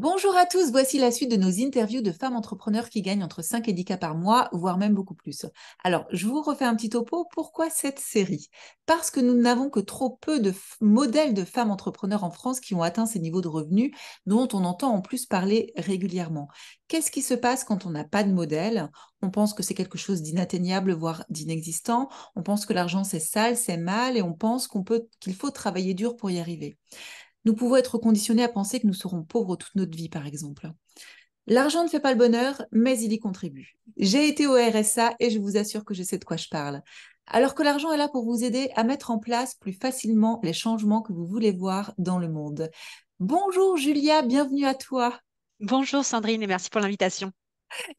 Bonjour à tous, voici la suite de nos interviews de femmes entrepreneurs qui gagnent entre 5 et 10 cas par mois, voire même beaucoup plus. Alors, je vous refais un petit topo. Pourquoi cette série? Parce que nous n'avons que trop peu de modèles de femmes entrepreneurs en France qui ont atteint ces niveaux de revenus dont on entend en plus parler régulièrement. Qu'est-ce qui se passe quand on n'a pas de modèle? On pense que c'est quelque chose d'inatteignable, voire d'inexistant. On pense que l'argent c'est sale, c'est mal, et on pense qu'il faut travailler dur pour y arriver. Nous pouvons être conditionnés à penser que nous serons pauvres toute notre vie, par exemple. L'argent ne fait pas le bonheur, mais il y contribue. J'ai été au RSA et je vous assure que je sais de quoi je parle. Alors que l'argent est là pour vous aider à mettre en place plus facilement les changements que vous voulez voir dans le monde. Bonjour Julia, bienvenue à toi. Bonjour Sandrine et merci pour l'invitation.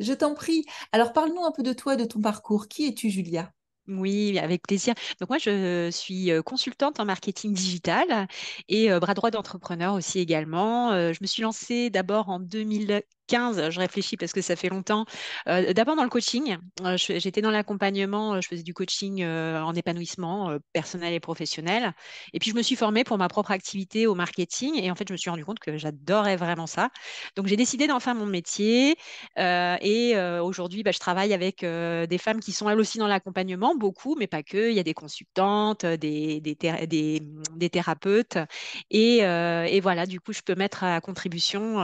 Je t'en prie. Alors parle-nous un peu de toi, de ton parcours. Qui es-tu, Julia? Oui, avec plaisir. Donc moi, je suis consultante en marketing digital et bras droit d'entrepreneur aussi également. Je me suis lancée d'abord en 2015, je réfléchis parce que ça fait longtemps, d'abord dans le coaching. J'étais dans l'accompagnement, je faisais du coaching en épanouissement personnel et professionnel. Et puis je me suis formée pour ma propre activité au marketing et en fait, je me suis rendu compte que j'adorais vraiment ça. Donc j'ai décidé d'en faire mon métier. Aujourd'hui, je travaille avec des femmes qui sont elles aussi dans l'accompagnement, beaucoup, mais pas que. Il y a des consultantes, des thérapeutes. Et voilà, du coup, je peux mettre à contribution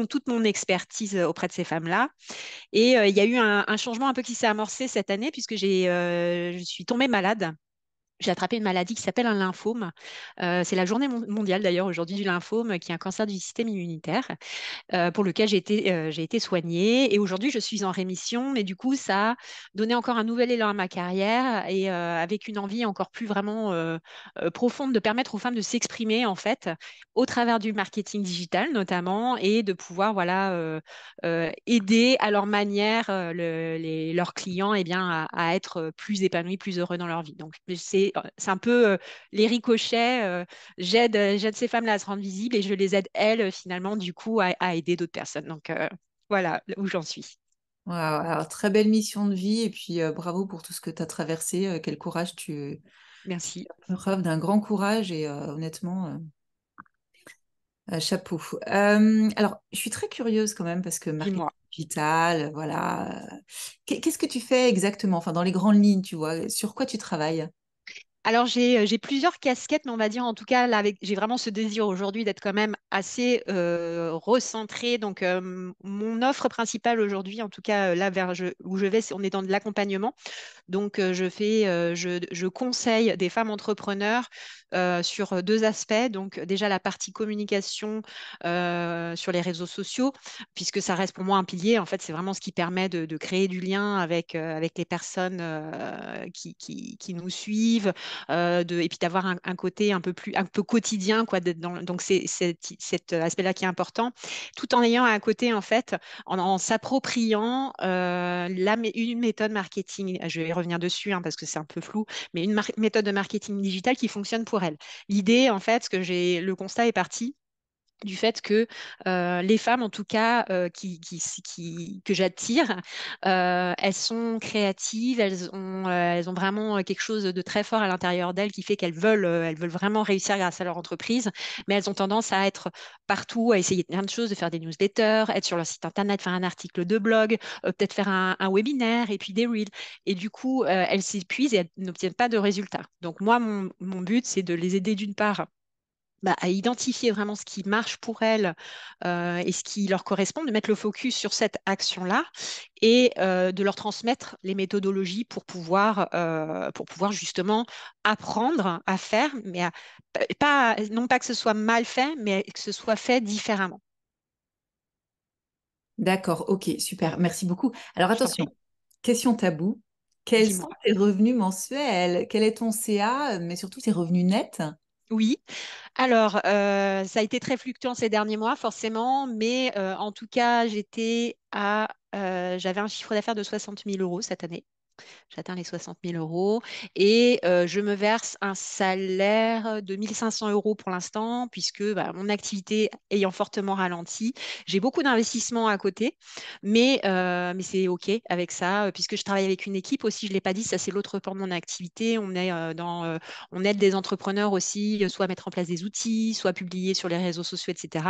toute mon expertise auprès de ces femmes-là. Et il y a eu un changement un peu qui s'est amorcé cette année puisque je suis tombée malade. J'ai attrapé une maladie qui s'appelle un lymphome. C'est la journée mondiale d'ailleurs aujourd'hui du lymphome, qui est un cancer du système immunitaire pour lequel j'ai été soignée. Et aujourd'hui, je suis en rémission. Mais du coup, ça a donné encore un nouvel élan à ma carrière et avec une envie encore plus vraiment profonde de permettre aux femmes de s'exprimer en fait au travers du marketing digital notamment et de pouvoir voilà aider à leur manière leurs clients bien, à être plus épanouis, plus heureux dans leur vie. Donc c'est un peu les ricochets. J'aide ces femmes-là à se rendre visibles et je les aide, elles, finalement, du coup, à aider d'autres personnes. Donc, voilà où j'en suis. Wow, alors, très belle mission de vie et puis bravo pour tout ce que tu as traversé. Quel courage tu Merci. as fait preuve d'un grand courage et honnêtement, chapeau. Alors, je suis très curieuse quand même parce que marketing Dis-moi. digital, voilà. Qu'est-ce que tu fais exactement? Enfin, dans les grandes lignes, tu vois, sur quoi tu travailles? Alors, j'ai plusieurs casquettes, mais on va dire en tout cas, là, j'ai vraiment ce désir aujourd'hui d'être quand même assez recentrée. Donc, mon offre principale aujourd'hui, en tout cas, là où je vais, on est dans de l'accompagnement. Donc, je conseille des femmes entrepreneurs sur deux aspects. Donc, déjà la partie communication sur les réseaux sociaux, puisque ça reste pour moi un pilier. En fait, c'est vraiment ce qui permet de créer du lien avec les personnes qui nous suivent, et puis d'avoir un côté un peu quotidien, quoi. Donc, c'est cet aspect-là qui est important, tout en ayant un côté, en fait, en s'appropriant une méthode marketing. Je vais revenir dessus parce que c'est un peu flou, mais une méthode de marketing digital qui fonctionne pour elle. L'idée, en fait, le constat est parti du fait que les femmes, en tout cas, que j'attire, elles sont créatives, elles ont vraiment quelque chose de très fort à l'intérieur d'elles qui fait elles veulent vraiment réussir grâce à leur entreprise, mais elles ont tendance à être partout, à essayer plein de choses, de faire des newsletters, être sur leur site internet, faire un article de blog, peut-être faire un webinaire et puis des reels. Et du coup, elles s'épuisent et elles n'obtiennent pas de résultats. Donc moi, mon but, c'est de les aider d'une part à identifier vraiment ce qui marche pour elles et ce qui leur correspond, de mettre le focus sur cette action-là et de leur transmettre les méthodologies pour pouvoir justement apprendre à faire, mais non pas que ce soit mal fait, mais que ce soit fait différemment. D'accord, ok, super, merci beaucoup. Alors Je t'en attention, prie, question tabou. Quels sont dis-moi. tes revenus mensuels? Quel est ton CA, mais surtout tes revenus nets? Oui, alors ça a été très fluctuant ces derniers mois, forcément, mais en tout cas, j'avais un chiffre d'affaires de 60 000 euros cette année. J'atteins les 60 000 euros et je me verse un salaire de 1 500 euros pour l'instant, puisque bah, mon activité ayant fortement ralenti, j'ai beaucoup d'investissements à côté, mais c'est OK avec ça, puisque je travaille avec une équipe aussi, je ne l'ai pas dit, ça c'est l'autre pan de mon activité. On aide des entrepreneurs aussi, soit à mettre en place des outils, soit à publier sur les réseaux sociaux, etc.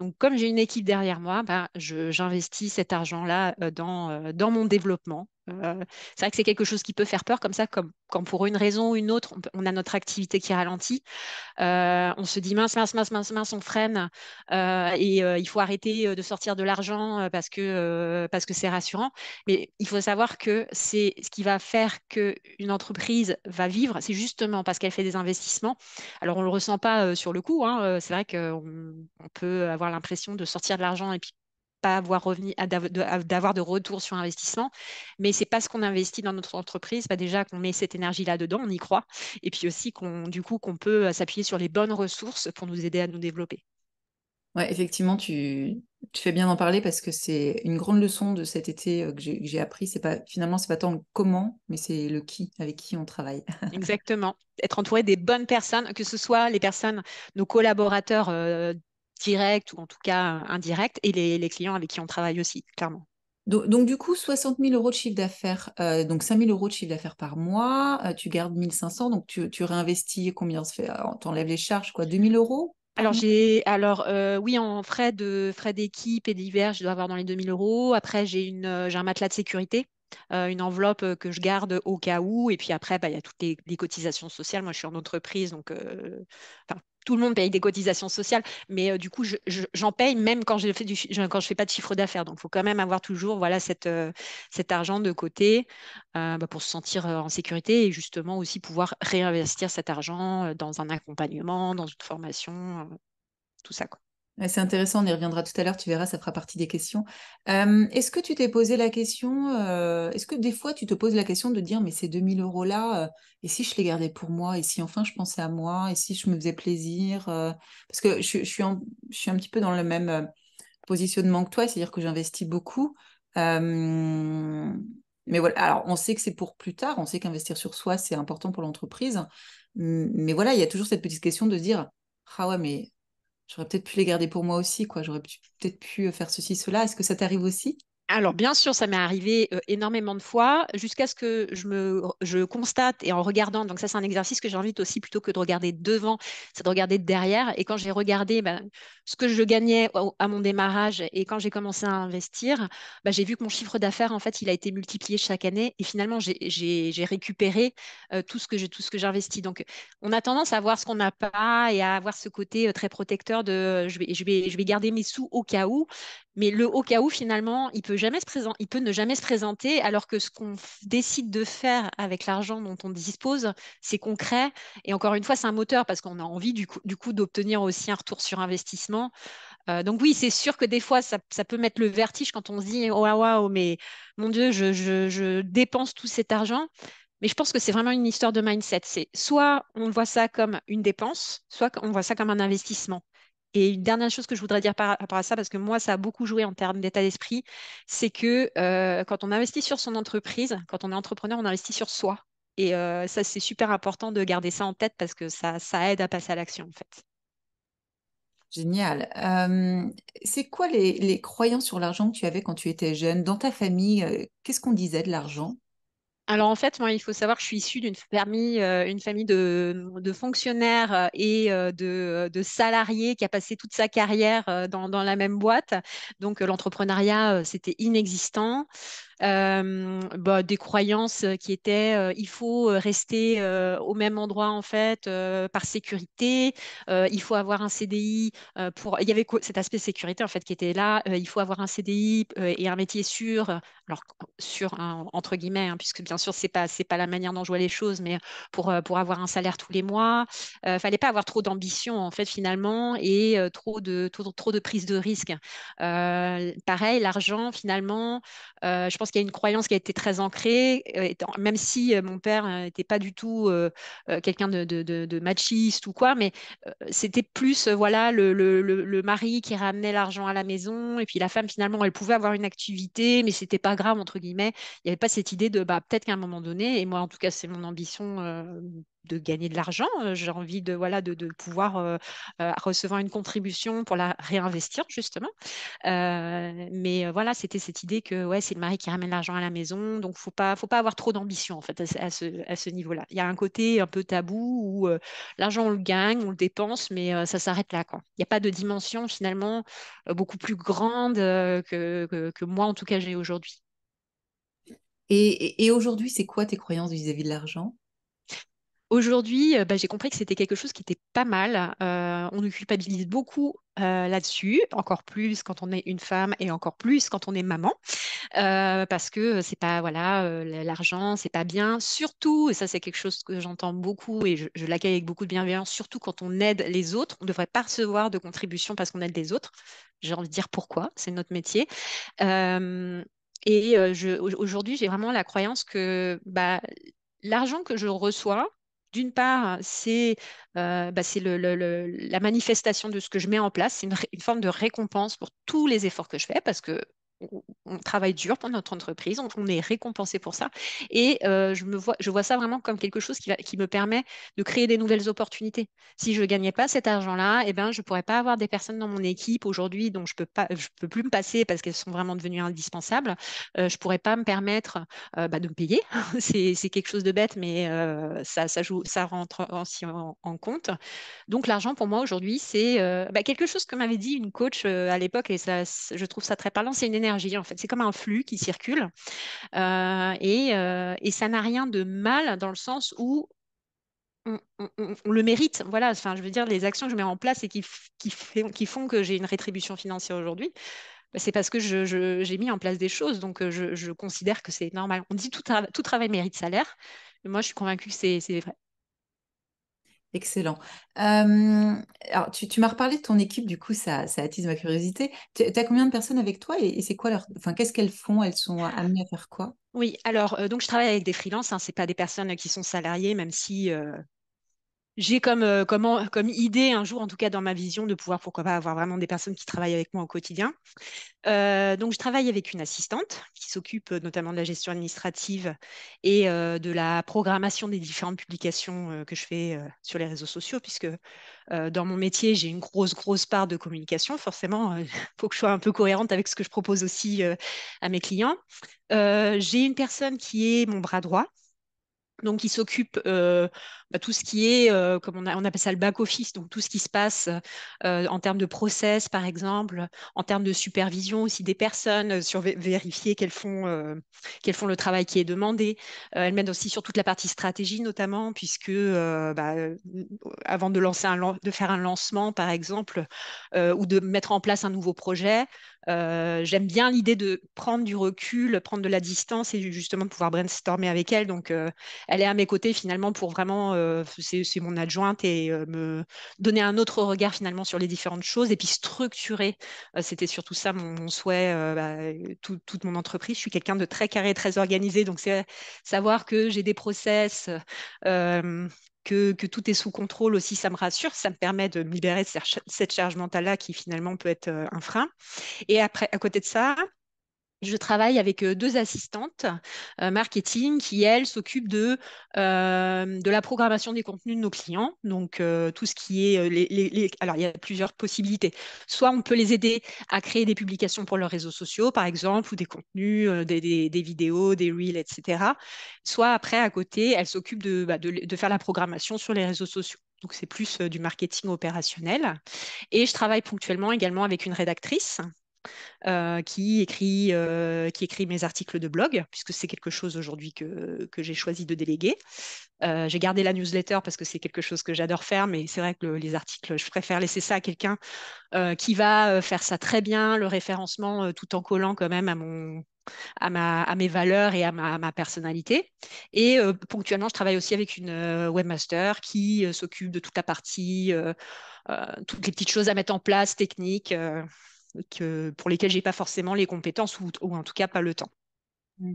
Donc, comme j'ai une équipe derrière moi, ben, j'investis cet argent-là dans mon développement. C'est vrai que c'est quelque chose qui peut faire peur, comme ça, comme quand pour une raison ou une autre, on a notre activité qui ralentit. On se dit mince, mince, mince, mince, mince, on freine et il faut arrêter de sortir de l'argent parce que c'est rassurant. Mais il faut savoir que c'est ce qui va faire qu'une entreprise va vivre, c'est justement parce qu'elle fait des investissements. Alors, on ne le ressent pas sur le coup, hein. C'est vrai qu'on peut avoir l'impression de sortir de l'argent et puis pas avoir d'avoir de retour sur investissement. Mais c'est parce qu'on investit dans notre entreprise, bah déjà qu'on met cette énergie là-dedans, on y croit. Et puis aussi qu'on peut s'appuyer sur les bonnes ressources pour nous aider à nous développer. Ouais, effectivement, tu fais bien d'en parler parce que c'est une grande leçon de cet été que j'ai appris. Finalement, c'est pas tant le comment, mais c'est le qui, avec qui on travaille. Exactement. Être entouré des bonnes personnes, que ce soit les personnes, nos collaborateurs directs ou en tout cas indirects, et les clients avec qui on travaille aussi, clairement. Donc, du coup, 60 000 euros de chiffre d'affaires, donc 5 000 euros de chiffre d'affaires par mois, tu gardes 1 500, donc tu réinvestis combien ça fait? T'enlèves les charges, quoi, 2 000 euros par mois? Oui, en frais d'équipe et divers, je dois avoir dans les 2 000 euros. Après, j'ai un matelas de sécurité, une enveloppe que je garde au cas où. Et puis après, bah, il y a toutes les cotisations sociales. Moi, je suis en entreprise, donc enfin, tout le monde paye des cotisations sociales. Mais du coup, j'en paye même quand quand je fais pas de chiffre d'affaires. Donc, il faut quand même avoir toujours voilà, cet argent de côté bah, pour se sentir en sécurité et justement aussi pouvoir réinvestir cet argent dans un accompagnement, dans une formation, tout ça, quoi. Ouais, c'est intéressant, on y reviendra tout à l'heure, tu verras, ça fera partie des questions. Est-ce que tu t'es posé la question, est-ce que des fois tu te poses la question de dire, mais ces 2 000 euros-là, et si je les gardais pour moi, et si enfin je pensais à moi, et si je me faisais plaisir, parce que je suis un petit peu dans le même positionnement que toi, c'est-à-dire que j'investis beaucoup. Euh, mais voilà, alors on sait que c'est pour plus tard, on sait qu'investir sur soi, c'est important pour l'entreprise. Mais voilà, il y a toujours cette petite question de se dire, ah ouais, mais j'aurais peut-être pu les garder pour moi aussi, quoi. Peut-être pu faire ceci, cela. Est-ce que ça t'arrive aussi? Alors, bien sûr, ça m'est arrivé énormément de fois, jusqu'à ce que je constate, et en regardant, donc ça, c'est un exercice que j'invite aussi, plutôt que de regarder devant, c'est de regarder derrière. Et quand j'ai regardé ben, ce que je gagnais à mon démarrage et quand j'ai commencé à investir, ben, j'ai vu que mon chiffre d'affaires, en fait, il a été multiplié chaque année. Et finalement, j'ai récupéré tout ce que j'investis. Donc, on a tendance à voir ce qu'on n'a pas et à avoir ce côté très protecteur de je vais garder mes sous au cas où. Mais le au cas où, finalement, il peut ne jamais se présenter, alors que ce qu'on décide de faire avec l'argent dont on dispose, c'est concret. Et encore une fois, c'est un moteur parce qu'on a envie du coup d'obtenir aussi un retour sur investissement. Donc oui, c'est sûr que des fois, ça peut mettre le vertige quand on se dit, oh, waouh, waouh, mais mon Dieu, je dépense tout cet argent. Mais je pense que c'est vraiment une histoire de mindset. C'est soit on voit ça comme une dépense, soit on voit ça comme un investissement. Et une dernière chose que je voudrais dire par rapport à ça, parce que moi, ça a beaucoup joué en termes d'état d'esprit, c'est que quand on investit sur son entreprise, quand on est entrepreneur, on investit sur soi. Et ça, c'est super important de garder ça en tête parce que ça aide à passer à l'action, en fait. Génial. C'est quoi les croyances sur l'argent que tu avais quand tu étais jeune? Dans ta famille, qu'est-ce qu'on disait de l'argent? Alors en fait, moi, il faut savoir que je suis issue une famille de fonctionnaires et de salariés qui a passé toute sa carrière dans la même boîte. Donc l'entrepreneuriat, c'était inexistant. Bah, des croyances qui étaient il faut rester au même endroit en fait par sécurité. Il faut avoir un CDI pour. Il y avait cet aspect sécurité en fait qui était là. Il faut avoir un CDI et un métier sûr. Alors sûr hein, entre guillemets, hein, puisque bien sûr c'est pas la manière dont je vois les choses, mais pour avoir un salaire tous les mois, fallait pas avoir trop d'ambition en fait finalement et trop de prise de risque. Pareil, l'argent finalement. Je pense pense qu'il y a une croyance qui a été très ancrée, même si mon père n'était pas du tout quelqu'un de machiste ou quoi, mais c'était plus voilà le mari qui ramenait l'argent à la maison et puis la femme finalement elle pouvait avoir une activité, mais c'était pas grave entre guillemets. Il n'y avait pas cette idée de bah, peut-être qu'à un moment donné, et moi en tout cas c'est mon ambition. De gagner de l'argent, j'ai envie de voilà de pouvoir recevoir une contribution pour la réinvestir justement. Mais voilà, c'était cette idée que ouais, c'est le mari qui ramène l'argent à la maison, donc faut pas avoir trop d'ambition en fait à ce niveau-là. Il y a un côté un peu tabou où l'argent on le gagne, on le dépense, mais ça s'arrête là quoi. Il n'y a pas de dimension finalement beaucoup plus grande que moi en tout cas j'ai aujourd'hui. Et aujourd'hui, c'est quoi tes croyances vis-à-vis de l'argent? Aujourd'hui, bah, j'ai compris que c'était quelque chose qui était pas mal. On nous culpabilise beaucoup là-dessus, encore plus quand on est une femme et encore plus quand on est maman. Parce que c'est pas voilà l'argent c'est pas bien, surtout et ça c'est quelque chose que j'entends beaucoup et je l'accueille avec beaucoup de bienveillance, surtout quand on aide les autres. On ne devrait pas recevoir de contribution parce qu'on aide les autres. J'ai envie de dire pourquoi, c'est notre métier. Euh, Aujourd'hui j'ai vraiment la croyance que bah, l'argent que je reçois, d'une part, c'est la manifestation de ce que je mets en place. C'est une forme de récompense pour tous les efforts que je fais parce que on travaille dur pour notre entreprise, on est récompensé pour ça. Et je vois ça vraiment comme quelque chose qui me permet de créer des nouvelles opportunités. Si je ne gagnais pas cet argent-là, eh ben, je ne pourrais pas avoir des personnes dans mon équipe aujourd'hui dont je peux plus me passer parce qu'elles sont vraiment devenues indispensables. Je ne pourrais pas me permettre bah, de me payer. C'est quelque chose de bête, mais ça joue, ça rentre aussi en compte. Donc l'argent pour moi aujourd'hui, c'est bah, quelque chose que m'avait dit une coach à l'époque, et ça, je trouve ça très parlant, c'est une énergie en fait. C'est comme un flux qui circule et ça n'a rien de mal dans le sens où on le mérite. Voilà, enfin, je veux dire, les actions que je mets en place et qui font que j'ai une rétribution financière aujourd'hui, bah, c'est parce que j'ai mis en place des choses. Donc, je considère que c'est normal. On dit tout travail mérite salaire. Mais moi, je suis convaincue que c'est vrai. Excellent. Alors, tu m'as reparlé de ton équipe, du coup, ça attise ma curiosité. Tu as combien de personnes avec toi et c'est quoi enfin, qu'est-ce qu'elles font? Elles sont amenées à faire quoi? Oui, alors, donc je travaille avec des freelances, hein, c'est pas des personnes qui sont salariées, même si j'ai comme idée un jour, en tout cas dans ma vision, de pouvoir, pourquoi pas, avoir vraiment des personnes qui travaillent avec moi au quotidien. Donc, je travaille avec une assistante qui s'occupe notamment de la gestion administrative et de la programmation des différentes publications que je fais sur les réseaux sociaux, puisque dans mon métier, j'ai une grosse part de communication. Forcément, il faut que je sois un peu cohérente avec ce que je propose aussi à mes clients. J'ai une personne qui est mon bras droit, donc, il s'occupe bah, tout ce qui est, comme on appelle ça le back-office, donc tout ce qui se passe en termes de process, par exemple, en termes de supervision aussi des personnes, sur vérifier qu'elles font le travail qui est demandé. Elle m'aide aussi sur toute la partie stratégie, notamment, puisque bah, avant de de faire un lancement, par exemple, ou de mettre en place un nouveau projet, j'aime bien l'idée de prendre du recul, prendre de la distance et justement de pouvoir brainstormer avec elle. Donc, elle est à mes côtés finalement pour vraiment, c'est mon adjointe et me donner un autre regard finalement sur les différentes choses et puis structurer. C'était surtout ça mon souhait, bah, toute mon entreprise. Je suis quelqu'un de très carré, très organisé, donc c'est savoir que j'ai des process. euh, que tout est sous contrôle aussi, ça me rassure, ça me permet de me libérer de cette charge mentale-là qui finalement peut être un frein. Et après, à côté de ça, je travaille avec deux assistantes marketing qui, elles, s'occupent de la programmation des contenus de nos clients. Donc, tout ce qui est... Alors, il y a plusieurs possibilités. Soit on peut les aider à créer des publications pour leurs réseaux sociaux, par exemple, ou des contenus, des vidéos, des reels, etc. Soit après, à côté, elles s'occupent de faire la programmation sur les réseaux sociaux. Donc, c'est plus du marketing opérationnel. Et je travaille ponctuellement également avec une rédactrice qui écrit mes articles de blog, puisque c'est quelque chose aujourd'hui que j'ai choisi de déléguer. J'ai gardé la newsletter parce que c'est quelque chose que j'adore faire, mais c'est vrai que les articles, je préfère laisser ça à quelqu'un qui va faire ça très bien, le référencement, tout en collant quand même à mes valeurs et à ma personnalité. Et ponctuellement, je travaille aussi avec une webmaster qui s'occupe de toute la partie, toutes les petites choses à mettre en place, techniques, pour lesquelles j'ai pas forcément les compétences ou en tout cas pas le temps. Mm.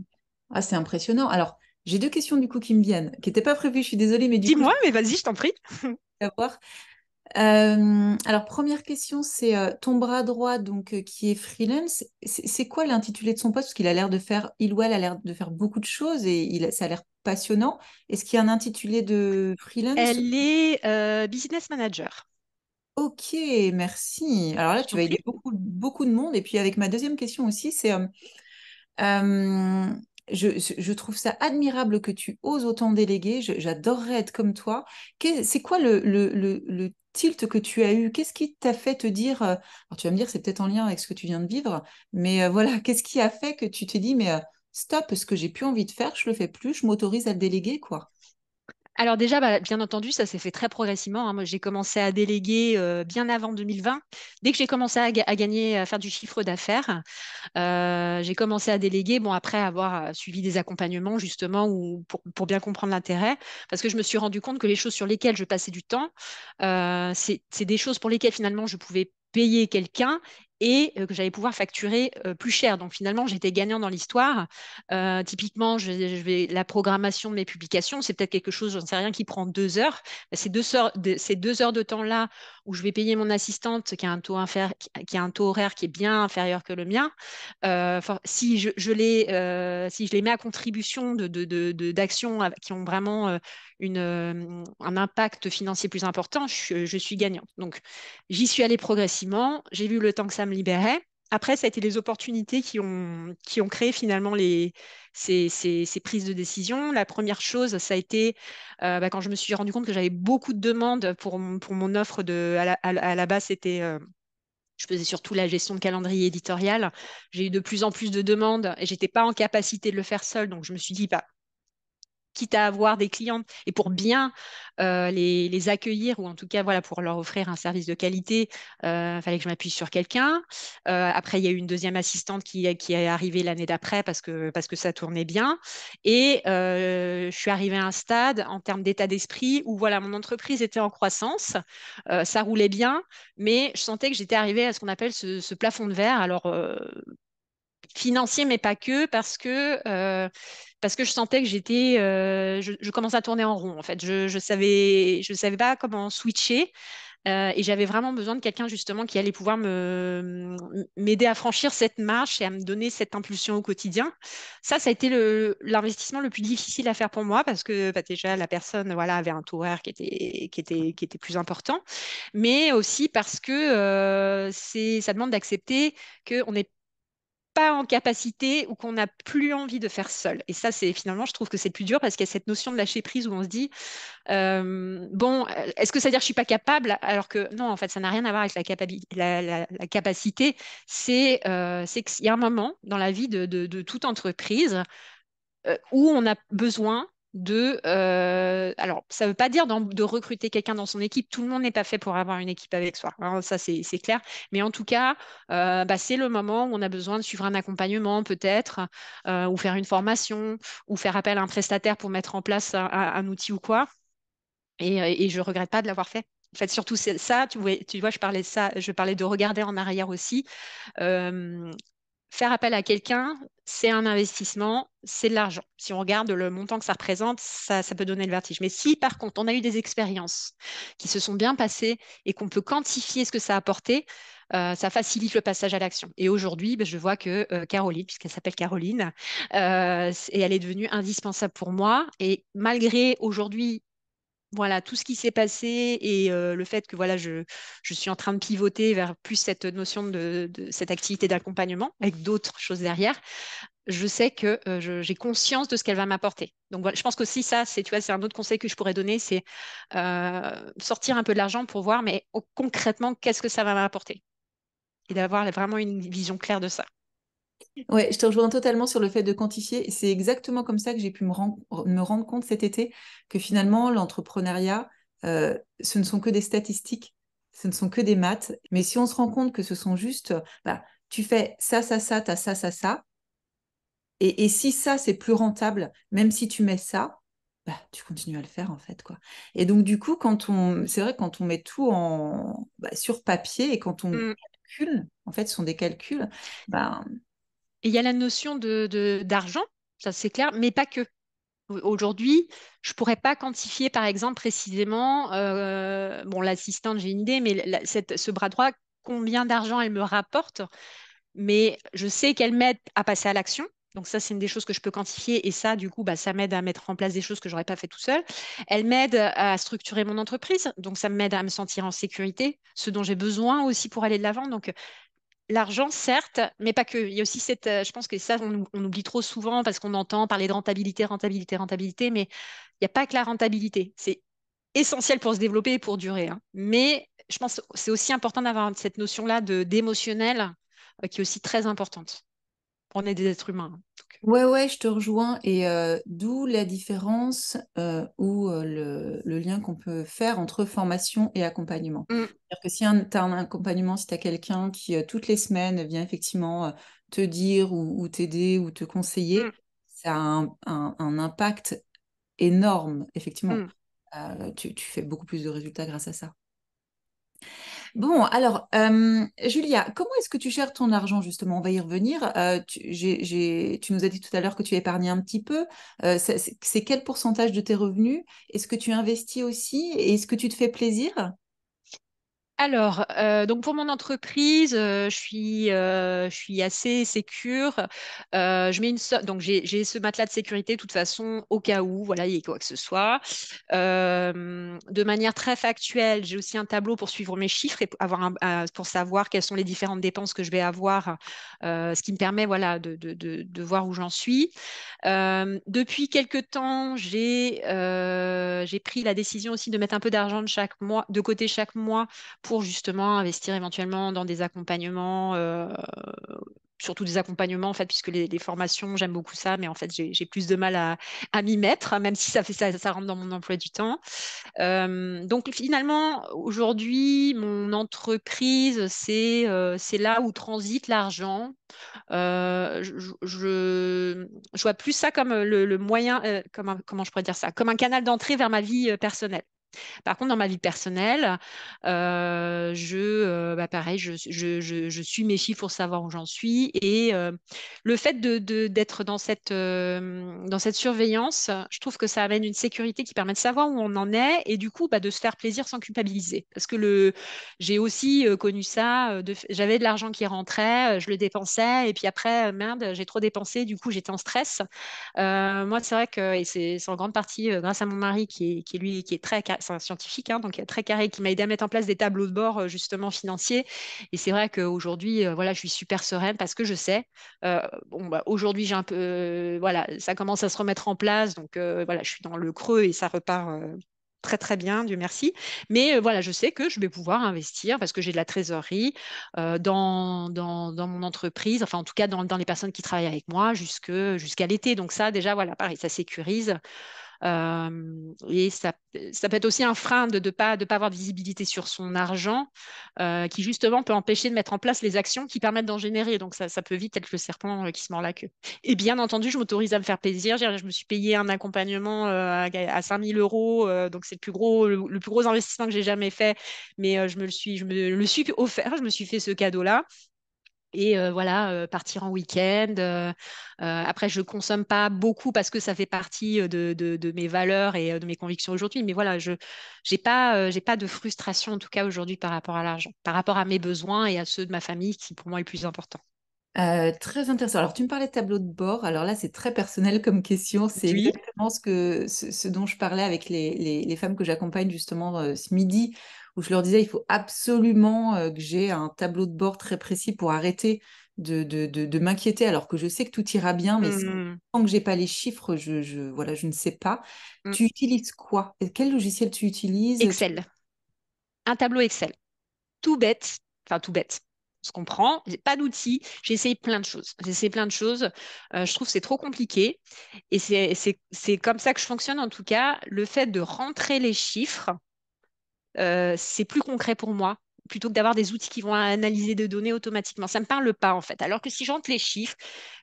Ah, c'est impressionnant. Alors, j'ai deux questions du coup qui me viennent, qui n'étaient pas prévues, je suis désolée, mais du coup, je Dis-moi, mais vas-y, je t'en prie. vais avoir. Alors, première question, c'est ton bras droit donc qui est freelance. C'est quoi l'intitulé de son poste? Parce qu'il a l'air de faire, il ou elle a l'air de faire beaucoup de choses et ça a l'air passionnant. Est-ce qu'il y a un intitulé de freelance? Elle est business manager. Ok, merci. Alors là, Je tu t'en vas aider prie. beaucoup, beaucoup de monde. Et puis avec ma deuxième question aussi, c'est Euh, je trouve ça admirable que tu oses autant déléguer. J'adorerais être comme toi. C'est quoi le tilt que tu as eu? Qu'est-ce qui t'a fait te dire, alors tu vas me dire, c'est peut-être en lien avec ce que tu viens de vivre, mais voilà, qu'est-ce qui a fait que tu t'es dit, mais stop, ce que j'ai plus envie de faire, je le fais plus, je m'autorise à le déléguer, quoi. Alors déjà, bah, bien entendu, ça s'est fait très progressivement, hein. Moi, j'ai commencé à déléguer bien avant 2020. Dès que j'ai commencé à gagner, à faire du chiffre d'affaires, j'ai commencé à déléguer, bon, après avoir suivi des accompagnements, justement, ou pour bien comprendre l'intérêt, parce que je me suis rendu compte que les choses sur lesquelles je passais du temps, c'est des choses pour lesquelles finalement je pouvais payer quelqu'un et que j'allais pouvoir facturer plus cher. Donc finalement, j'étais gagnant dans l'histoire. Typiquement, la programmation de mes publications, c'est peut-être quelque chose, j'en sais rien, qui prend 2 heures. Ces 2 heures de temps-là où je vais payer mon assistante qui a un taux, qui a un taux horaire qui est bien inférieur que le mien, si si je les mets à contribution d'actions qui ont vraiment un impact financier plus important, je suis gagnante. Donc, j'y suis allée progressivement. J'ai vu le temps que ça me libérait. Après, ça a été les opportunités qui ont créé finalement ces prises de décision. La première chose, ça a été quand je me suis rendu compte que j'avais beaucoup de demandes pour mon offre à la base, c'était je faisais surtout la gestion de calendrier éditorial. J'ai eu de plus en plus de demandes et j'étais pas en capacité de le faire seule. Donc, je me suis dit, bah, quitte à avoir des clientes et pour bien les accueillir ou en tout cas voilà pour leur offrir un service de qualité, il fallait que je m'appuie sur quelqu'un. Après, il y a eu une deuxième assistante qui est arrivée l'année d'après parce que ça tournait bien. Et je suis arrivée à un stade en termes d'état d'esprit où voilà, mon entreprise était en croissance, ça roulait bien, mais je sentais que j'étais arrivée à ce qu'on appelle ce plafond de verre. Alors, financier, mais pas que, parce que je sentais que je commençais à tourner en rond. En fait, je savais pas comment switcher. Et j'avais vraiment besoin de quelqu'un justement qui allait pouvoir m'aider à franchir cette marche et à me donner cette impulsion au quotidien. Ça a été l'investissement le plus difficile à faire pour moi parce que bah, déjà la personne voilà, avait un taux horaire qui était plus important, mais aussi parce que ça demande d'accepter qu'on n'est pas en capacité ou qu'on n'a plus envie de faire seul. Et ça, c'est finalement, je trouve que c'est le plus dur parce qu'il y a cette notion de lâcher prise où on se dit, bon, est-ce que ça veut dire que je suis pas capable? Alors que non, en fait, ça n'a rien à voir avec la capacité. C'est qu'il y a un moment dans la vie de toute entreprise où on a besoin alors, ça ne veut pas dire de recruter quelqu'un dans son équipe. Tout le monde n'est pas fait pour avoir une équipe avec soi, hein, ça, c'est clair. Mais en tout cas, bah, c'est le moment où on a besoin de suivre un accompagnement, peut-être, ou faire une formation, ou faire appel à un prestataire pour mettre en place un outil ou quoi. Et je regrette pas de l'avoir fait. En fait, surtout c'est ça, tu vois, je parlais de ça, je parlais de regarder en arrière aussi. Euh, Faire appel à quelqu'un, c'est un investissement, c'est de l'argent. Si on regarde le montant que ça représente, ça peut donner le vertige. Mais si par contre on a eu des expériences qui se sont bien passées et qu'on peut quantifier ce que ça a apporté, ça facilite le passage à l'action. Et aujourd'hui, ben, je vois que Caroline, puisqu'elle s'appelle Caroline, et elle est devenue indispensable pour moi. Et malgré aujourd'hui voilà, tout ce qui s'est passé et le fait que voilà, je suis en train de pivoter vers plus cette notion de cette activité d'accompagnement avec d'autres choses derrière, je sais que j'ai conscience de ce qu'elle va m'apporter. Donc voilà, je pense qu'aussi ça, tu vois, c'est un autre conseil que je pourrais donner, c'est sortir un peu de l'argent pour voir, mais concrètement, qu'est-ce que ça va m'apporter? Et d'avoir vraiment une vision claire de ça. Ouais, je te rejoins totalement sur le fait de quantifier. C'est exactement comme ça que j'ai pu me rendre compte cet été que finalement, l'entrepreneuriat, ce ne sont que des statistiques, ce ne sont que des maths. Mais si on se rend compte que ce sont juste, bah, tu fais ça, t'as ça. Et si ça, c'est plus rentable, même si tu mets ça, bah, tu continues à le faire en fait, quoi. Et donc, du coup, c'est vrai, quand on met tout sur papier et quand on Mm. calcule, en fait, ce sont des calculs, bah, Et il y a la notion d'argent, ça c'est clair, mais pas que. Aujourd'hui, je pourrais pas quantifier, par exemple, précisément, bon, l'assistante, j'ai une idée, mais ce bras droit, combien d'argent elle me rapporte, mais je sais qu'elle m'aide à passer à l'action. Donc ça, c'est une des choses que je peux quantifier et ça, du coup, bah, ça m'aide à mettre en place des choses que j'aurais pas fait tout seul. Elle m'aide à structurer mon entreprise, donc ça m'aide à me sentir en sécurité, ce dont j'ai besoin aussi pour aller de l'avant. Donc l'argent, certes, mais pas que. Il y a aussi cette, je pense que ça, on oublie trop souvent parce qu'on entend parler de rentabilité, rentabilité, rentabilité, mais il n'y a pas que la rentabilité. C'est essentiel pour se développer et pour durer, hein. Mais je pense que c'est aussi important d'avoir cette notion-là d'émotionnel qui est aussi très importante. On est des êtres humains, hein. Ouais, ouais, je te rejoins. Et d'où la différence ou le lien qu'on peut faire entre formation et accompagnement. Mm, C'est-à-dire que si tu as un accompagnement, si tu as quelqu'un qui toutes les semaines vient effectivement te dire ou t'aider ou te conseiller, mm, ça a un impact énorme, effectivement. mm. Tu fais beaucoup plus de résultats grâce à ça. Bon, alors, Julia, comment est-ce que tu gères ton argent, justement? On va y revenir. Tu nous as dit tout à l'heure que tu épargnais un petit peu. C'est quel pourcentage de tes revenus? Est-ce que tu investis aussi? Et est-ce que tu te fais plaisir? Alors, donc pour mon entreprise, je suis assez sécure. Je mets donc j'ai ce matelas de sécurité de toute façon au cas où, voilà, il y ait quoi que ce soit. De manière très factuelle, j'ai aussi un tableau pour suivre mes chiffres et pour savoir quelles sont les différentes dépenses que je vais avoir, ce qui me permet, voilà, de voir où j'en suis. Depuis quelque temps, j'ai pris la décision aussi de mettre un peu d'argent de côté chaque mois pour justement investir éventuellement dans des accompagnements, surtout des accompagnements en fait, puisque les formations, j'aime beaucoup ça, mais en fait, j'ai plus de mal à m'y mettre, même si ça rentre dans mon emploi du temps. Donc finalement, aujourd'hui, mon entreprise, c'est là où transite l'argent. Je vois plus ça comme le moyen, comment je pourrais dire ça, comme un canal d'entrée vers ma vie personnelle. Par contre, dans ma vie personnelle, pareil, je suis mes chiffres pour savoir où j'en suis. Et le fait d'être dans cette surveillance, je trouve que ça amène une sécurité qui permet de savoir où on en est et du coup, bah, de se faire plaisir sans culpabiliser. Parce que j'ai aussi connu ça. J'avais de l'argent qui rentrait, je le dépensais et puis après, merde, j'ai trop dépensé. Du coup, j'étais en stress. Moi, c'est vrai que et c'est en grande partie grâce à mon mari lui qui est c'est un scientifique, hein, donc très carré, qui m'a aidé à mettre en place des tableaux de bord justement financiers. Et c'est vrai qu'aujourd'hui, voilà, je suis super sereine parce que je sais. Bon, bah, aujourd'hui, j'ai un peu, voilà, ça commence à se remettre en place, donc voilà, je suis dans le creux et ça repart. Très très bien, Dieu merci. Mais voilà, je sais que je vais pouvoir investir parce que j'ai de la trésorerie dans mon entreprise, enfin en tout cas dans les personnes qui travaillent avec moi jusqu'à l'été. Donc ça, déjà, voilà, pareil, ça sécurise. Et ça peut être aussi un frein de pas avoir de visibilité sur son argent, qui justement peut empêcher de mettre en place les actions qui permettent d'en générer. Donc ça peut vite être le serpent qui se mord la queue. Et bien entendu, je m'autorise à me faire plaisir. Je me suis payé un accompagnement à 5 000 euros, donc c'est le plus gros investissement que j'ai jamais fait, mais je me le suis offert, je me suis fait ce cadeau-là. Et voilà, partir en week-end. Après, je consomme pas beaucoup parce que ça fait partie de mes valeurs et de mes convictions aujourd'hui. Mais voilà, je j'ai pas de frustration en tout cas aujourd'hui par rapport à l'argent, par rapport à mes besoins et à ceux de ma famille qui pour moi est le plus important. Très intéressant. Alors, tu me parlais de tableau de bord. Alors là, c'est très personnel comme question. C'est Oui. exactement ce dont je parlais avec les femmes que j'accompagne justement ce midi, où je leur disais, il faut absolument que j'ai un tableau de bord très précis pour arrêter de m'inquiéter, alors que je sais que tout ira bien, mais Hmm, tant que j'ai pas les chiffres, voilà, je ne sais pas. hmm. Tu utilises quoi? Quel logiciel tu utilises? Excel, un tableau Excel, tout bête, enfin tout bête. On se comprend, j'ai pas d'outils, j'ai essayé plein de choses. J'ai essayé plein de choses. Je trouve que c'est trop compliqué. Et c'est comme ça que je fonctionne en tout cas. Le fait de rentrer les chiffres, c'est plus concret pour moi, plutôt que d'avoir des outils qui vont analyser des données automatiquement. Ça ne me parle pas en fait. Alors que si j'entre les chiffres,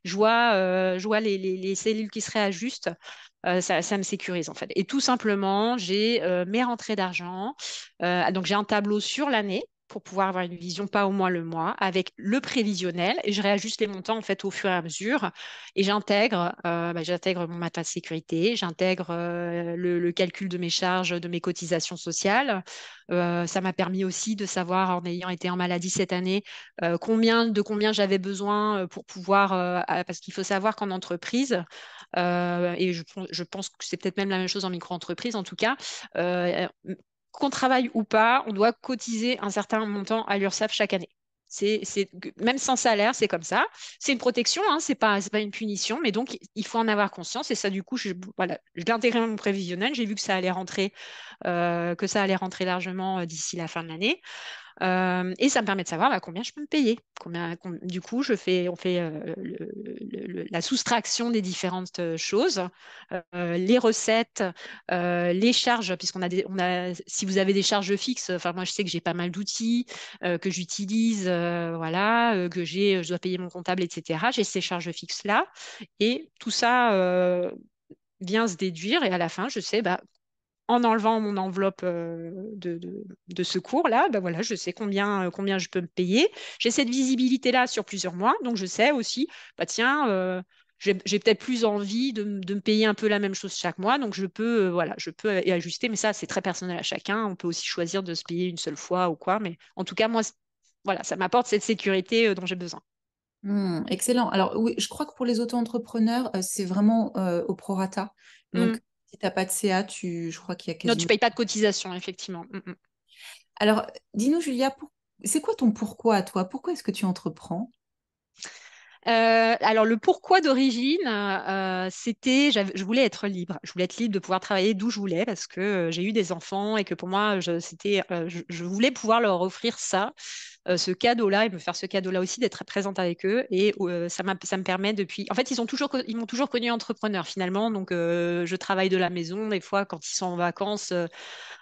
je vois les cellules qui se réajustent, ça me sécurise en fait. Et tout simplement, j'ai mes rentrées d'argent. Donc j'ai un tableau sur l'année. pour pouvoir avoir une vision pas au mois le mois, avec le prévisionnel, et je réajuste les montants en fait au fur et à mesure, et j'intègre mon matelas de sécurité, j'intègre le calcul de mes charges, de mes cotisations sociales. Ça m'a permis aussi de savoir, en ayant été en maladie cette année, combien j'avais besoin pour pouvoir, parce qu'il faut savoir qu'en entreprise, et je pense que c'est peut-être même la même chose en micro-entreprise en tout cas, euh, qu'on travaille ou pas, on doit cotiser un certain montant à l'URSSAF chaque année. Même sans salaire, c'est comme ça. C'est une protection, hein, c'est pas une punition, mais donc il faut en avoir conscience. Et ça, du coup, voilà, je l'ai intégré dans mon prévisionnel. J'ai vu que ça allait rentrer largement d'ici la fin de l'année. Et ça me permet de savoir combien je peux me payer. Du coup, on fait la soustraction des différentes choses, les recettes, les charges, puisqu'on a si vous avez des charges fixes, enfin moi je sais que j'ai pas mal d'outils que j'utilise, voilà, je dois payer mon comptable, etc. J'ai ces charges fixes là, et tout ça vient se déduire, et à la fin, je sais, en enlevant mon enveloppe de secours, là, voilà, je sais combien je peux me payer. J'ai cette visibilité-là sur plusieurs mois, donc je sais aussi, tiens, j'ai peut-être plus envie de me payer un peu la même chose chaque mois, donc voilà, je peux y ajuster, mais ça, c'est très personnel à chacun. On peut aussi choisir de se payer une seule fois ou quoi, mais en tout cas, moi, voilà, ça m'apporte cette sécurité dont j'ai besoin. Excellent. Alors oui, je crois que pour les auto-entrepreneurs, c'est vraiment au prorata. Hmm. Donc, si tu n'as pas de CA, je crois qu'il y a Non, tu quasiment... payes pas de cotisation, effectivement. Alors, dis-nous, Julia, c'est quoi ton pourquoi à toi? Pourquoi est-ce que tu entreprends? Alors le pourquoi d'origine, je voulais être libre. Je voulais être libre de pouvoir travailler d'où je voulais parce que j'ai eu des enfants et que pour moi, je voulais pouvoir leur offrir ça, ce cadeau-là, et me faire ce cadeau-là aussi d'être présente avec eux. Et ça me permet depuis. En fait, ils m'ont toujours connu entrepreneur finalement. Donc je travaille de la maison des fois quand ils sont en vacances.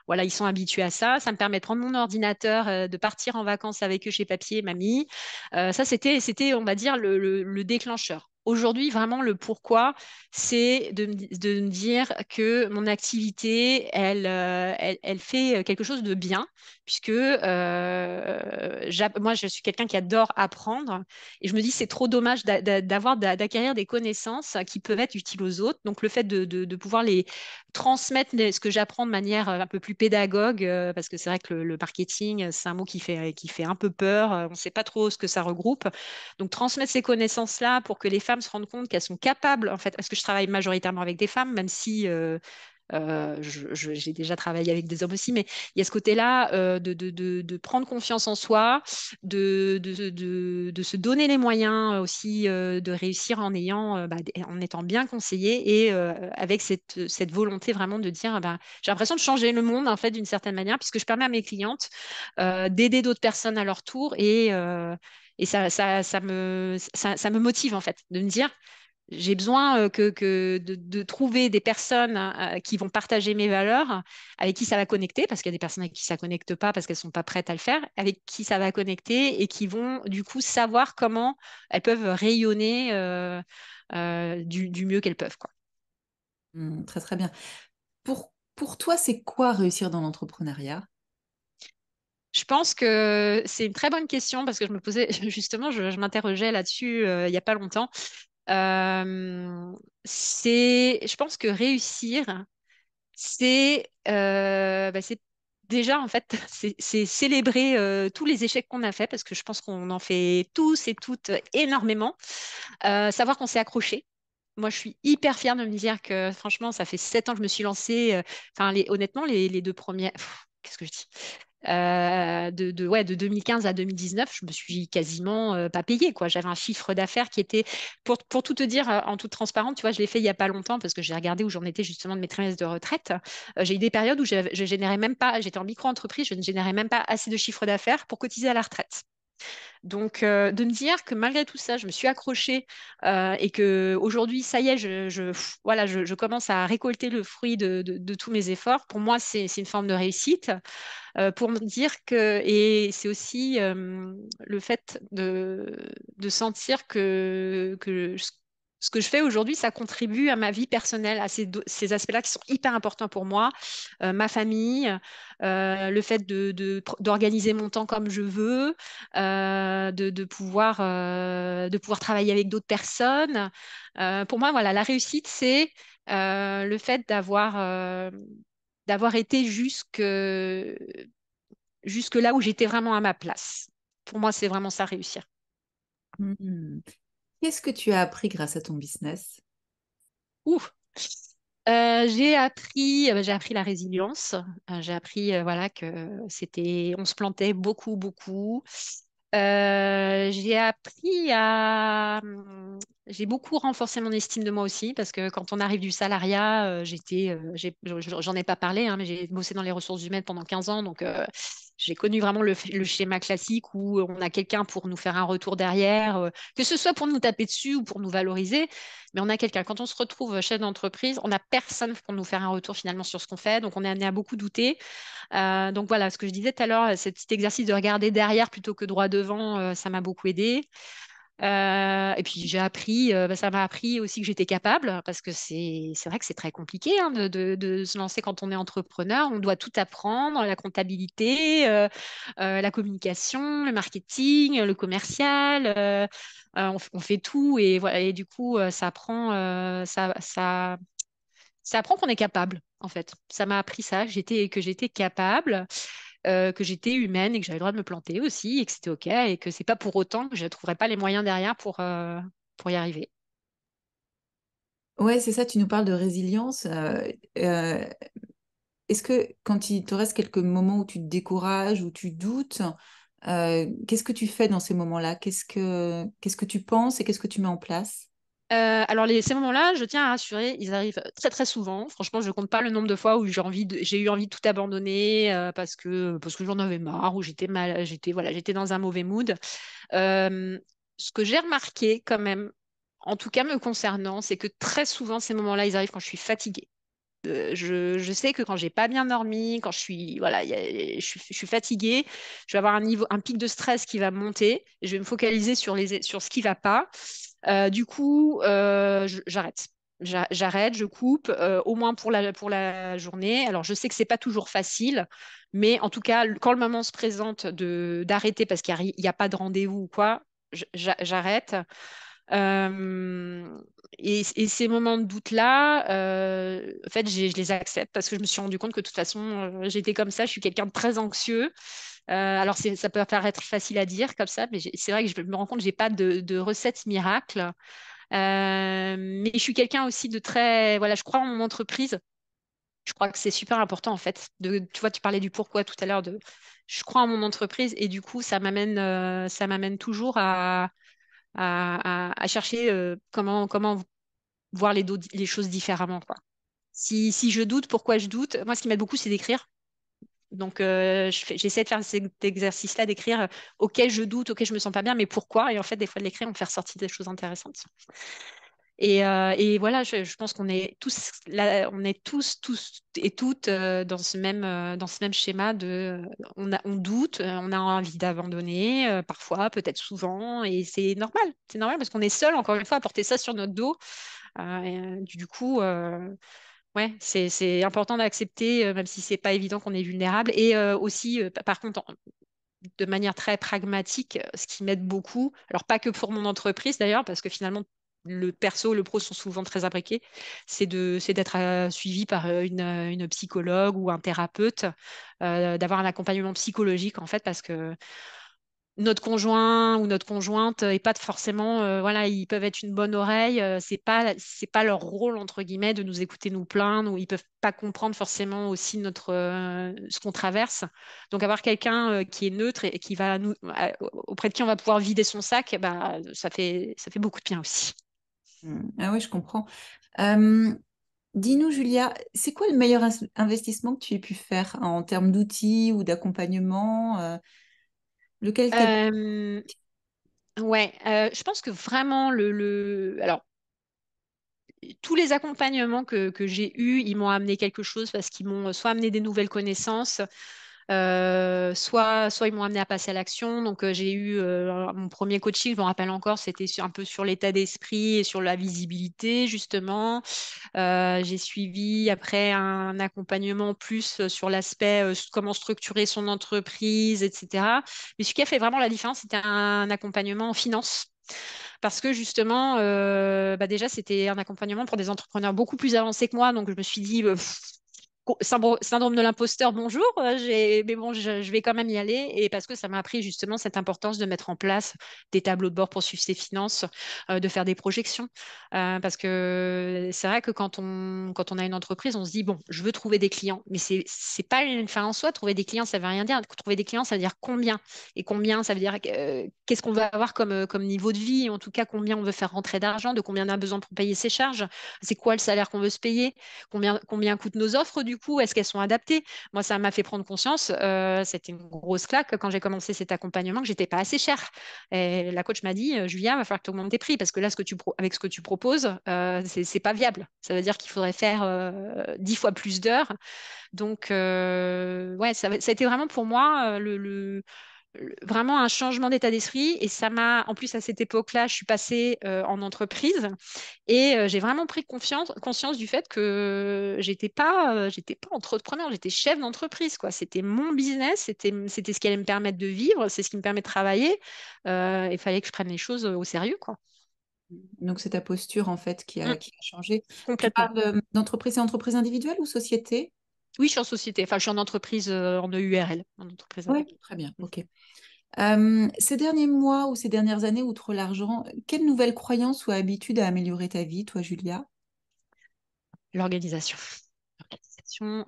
Voilà, ils sont habitués à ça. Ça me permet de prendre mon ordinateur, de partir en vacances avec eux chez papy et mamie. Ça, on va dire, le déclencheur. Aujourd'hui, vraiment, le pourquoi, c'est de me dire que mon activité, elle fait quelque chose de bien, puisque moi, je suis quelqu'un qui adore apprendre, et je me dis, c'est trop dommage d'acquérir des connaissances qui peuvent être utiles aux autres. Donc, le fait de pouvoir les transmettre ce que j'apprends de manière un peu plus pédagogue, parce que c'est vrai que le marketing, c'est un mot qui fait un peu peur. On ne sait pas trop ce que ça regroupe. Donc, transmettre ces connaissances-là pour que les femmes se rendent compte qu'elles sont capables, en fait, parce que je travaille majoritairement avec des femmes, même si j'ai déjà travaillé avec des hommes aussi, mais il y a ce côté-là de prendre confiance en soi, de se donner les moyens aussi de réussir en étant bien conseillé, et avec cette volonté vraiment de dire, j'ai l'impression de changer le monde en fait d'une certaine manière, puisque je permets à mes clientes d'aider d'autres personnes à leur tour, et ça me motive en fait de me dire, j'ai besoin de trouver des personnes qui vont partager mes valeurs, avec qui ça va connecter, parce qu'il y a des personnes avec qui ça connecte pas parce qu'elles sont pas prêtes à le faire, avec qui ça va connecter et qui vont du coup savoir comment elles peuvent rayonner du mieux qu'elles peuvent, quoi. Très très bien. Pour toi, c'est quoi réussir dans l'entrepreneuriat? Je pense que c'est une très bonne question parce que je me posais justement, je m'interrogeais là-dessus il y a pas longtemps. Euh, je pense que réussir, c'est déjà en fait c'est célébrer tous les échecs qu'on a fait, parce que je pense qu'on en fait tous et toutes énormément. Savoir qu'on s'est accroché. Moi, je suis hyper fière de me dire que franchement, ça fait 7 ans que je me suis lancée. Enfin, honnêtement, les deux premières, qu'est-ce que je dis? Ouais, de 2015 à 2019, je me suis quasiment pas payée, quoi. J'avais un chiffre d'affaires qui était, pour tout te dire, en toute transparence, tu vois, je l'ai fait il y a pas longtemps parce que j'ai regardé où j'en étais justement de mes trimestres de retraite. J'ai eu des périodes où je générais même pas, j'étais en micro-entreprise, je ne générais même pas assez de chiffre d'affaires pour cotiser à la retraite. Donc, de me dire que malgré tout ça, je me suis accrochée, et que aujourd'hui, ça y est, voilà, je commence à récolter le fruit de tous mes efforts. Pour moi, c'est une forme de réussite. Pour me dire que, et c'est aussi le fait de sentir que ce que je fais aujourd'hui, ça contribue à ma vie personnelle, à ces aspects-là qui sont hyper importants pour moi. Ma famille, le fait d'organiser mon temps comme je veux, de pouvoir travailler avec d'autres personnes. Pour moi, voilà, la réussite, c'est le fait d'avoir été jusque là où j'étais vraiment à ma place. Pour moi, c'est vraiment ça, réussir. Hmm. Qu'est-ce que tu as appris grâce à ton business? Ouh. J'ai appris la résilience. J'ai appris voilà que on se plantait beaucoup, beaucoup. J'ai appris j'ai beaucoup renforcé mon estime de moi aussi parce que quand on arrive du salariat, j'en ai pas parlé, hein, mais j'ai bossé dans les ressources humaines pendant 15 ans, donc j'ai connu vraiment le schéma classique où on a quelqu'un pour nous faire un retour derrière, que ce soit pour nous taper dessus ou pour nous valoriser, mais on a quelqu'un. Quand on se retrouve chef d'entreprise, on n'a personne pour nous faire un retour finalement sur ce qu'on fait, donc on est amené à beaucoup douter. Donc voilà, ce que je disais tout à l'heure, ce petit exercice de regarder derrière plutôt que droit devant, ça m'a beaucoup aidé. Et puis ça m'a appris aussi que j'étais capable, parce que c'est vrai que c'est très compliqué hein, de se lancer quand on est entrepreneur. On doit tout apprendre, la comptabilité, la communication, le marketing, le commercial. On fait tout et voilà. Et du coup, ça apprend qu'on est capable, en fait. Ça m'a appris ça, que j'étais capable, que j'étais humaine et que j'avais le droit de me planter aussi et que c'était OK et que c'est pas pour autant que je ne trouverais pas les moyens derrière pour y arriver. Ouais, c'est ça, tu nous parles de résilience. Euh, Est-ce que quand il te reste quelques moments où tu te décourages, où tu doutes, qu'est-ce que tu fais dans ces moments-là? Qu'est-ce que tu penses et qu'est-ce que tu mets en place? Alors ces moments-là, je tiens à rassurer, ils arrivent très très souvent. Franchement, je ne compte pas le nombre de fois où j'ai eu envie de tout abandonner parce que j'en avais marre ou j'étais mal, voilà, j'étais dans un mauvais mood. Euh, Ce que j'ai remarqué quand même, en tout cas me concernant, c'est que très souvent ces moments-là, ils arrivent quand je suis fatiguée. Je sais que quand j'ai pas bien dormi, quand je suis voilà, je suis fatiguée, je vais avoir un pic de stress qui va monter. Et je vais me focaliser sur ce qui va pas. Du coup, j'arrête. J'arrête, je coupe, au moins pour la journée. Alors, je sais que c'est pas toujours facile, mais en tout cas, quand le moment se présente d'arrêter parce qu'il y a pas de rendez-vous ou quoi, j'arrête. Euh, et ces moments de doute-là, en fait, je les accepte parce que je me suis rendu compte que de toute façon, j'étais comme ça. Je suis quelqu'un de très anxieux. Alors, ça peut paraître facile à dire comme ça, mais c'est vrai que je me rends compte que j'ai pas de recette miracle. Mais je suis quelqu'un aussi de très, voilà, je crois en mon entreprise. Je crois que c'est super important en fait. Tu vois, tu parlais du pourquoi tout à l'heure. Je crois en mon entreprise et du coup, ça m'amène toujours à chercher comment voir les choses différemment, quoi. Si je doute, pourquoi je doute? Moi, ce qui m'aide beaucoup, c'est d'écrire. Donc, j'essaie de faire cet exercice-là, d'écrire auquel je doute, auquel je me sens pas bien, mais pourquoi? Et en fait, des fois, de l'écrire, on fait ressortir des choses intéressantes. Et voilà, je pense qu'on est tous là, on est tous et toutes dans ce même schéma on doute, on a envie d'abandonner, parfois, peut-être souvent, et c'est normal parce qu'on est seul, encore une fois, à porter ça sur notre dos. Du coup, ouais, c'est important d'accepter, même si c'est pas évident qu'on est vulnérable. Et aussi, par contre, de manière très pragmatique, ce qui m'aide beaucoup, alors pas que pour mon entreprise d'ailleurs, parce que finalement, le perso, le pro sont souvent très imbriqués, c'est d'être suivi par une psychologue ou un thérapeute, d'avoir un accompagnement psychologique en fait, parce que notre conjoint ou notre conjointe est pas forcément, voilà, ils peuvent être une bonne oreille, c'est pas leur rôle entre guillemets de nous écouter nous plaindre ou ils peuvent pas comprendre forcément aussi ce qu'on traverse. Donc avoir quelqu'un qui est neutre et qui va auprès de qui on va pouvoir vider son sac, bah ça fait beaucoup de bien aussi. Ah oui, je comprends. Euh, Dis-nous, Julia, c'est quoi le meilleur investissement que tu aies pu faire en termes d'outils ou d'accompagnement? Lequel t'est... Euh, ouais, je pense que vraiment alors tous les accompagnements que j'ai eus, ils m'ont amené quelque chose parce qu'ils m'ont soit amené des nouvelles connaissances, Soit ils m'ont amené à passer à l'action. Donc, j'ai eu mon premier coaching, je me rappelle encore, c'était un peu sur l'état d'esprit et sur la visibilité, justement. J'ai suivi après un accompagnement plus sur l'aspect comment structurer son entreprise, etc. Mais ce qui a fait vraiment la différence, c'était un accompagnement en finance. Parce que justement, déjà, c'était un accompagnement pour des entrepreneurs beaucoup plus avancés que moi. Donc, je me suis dit, syndrome de l'imposteur, bonjour, mais bon, je vais quand même y aller. Et parce que ça m'a appris justement cette importance de mettre en place des tableaux de bord pour suivre ses finances, de faire des projections. Parce que c'est vrai que quand on a une entreprise, on se dit, bon, je veux trouver des clients. Mais c'est pas une fin en soi. Trouver des clients, ça veut rien dire. Trouver des clients, ça veut dire combien. Et combien, ça veut dire qu'est-ce qu'on va avoir comme niveau de vie, en tout cas, combien on veut faire rentrer d'argent, de combien on a besoin pour payer ses charges, c'est quoi le salaire qu'on veut se payer, combien coûtent nos offres du coup, est-ce qu'elles sont adaptées? Moi, ça m'a fait prendre conscience, c'était une grosse claque quand j'ai commencé cet accompagnement, que j'étais pas assez chère. Et la coach m'a dit, Julia, il va falloir que tu augmentes tes prix parce que là, avec ce que tu proposes, c'est pas viable. Ça veut dire qu'il faudrait faire 10 fois plus d'heures. Donc, ouais, ça a été vraiment pour moi vraiment un changement d'état d'esprit. Et ça m'a, en plus, à cette époque-là, je suis passée en entreprise et j'ai vraiment pris conscience du fait que j'étais pas entrepreneur, j'étais chef d'entreprise, quoi. C'était mon business, c'était ce qui allait me permettre de vivre, c'est ce qui me permet de travailler. Il fallait que je prenne les choses au sérieux, quoi. Donc, c'est ta posture, en fait, Mm, qui a changé. Tu complètement. parles d'entreprise et entreprise individuelle ou société? Oui, je suis en société, enfin, je suis en entreprise, en EURL, en entreprise. Oui, très bien, ok. Ces derniers mois ou ces dernières années, outre l'argent, quelle nouvelle croyance ou habitude a amélioré ta vie, toi, Julia? L'organisation. L'organisation,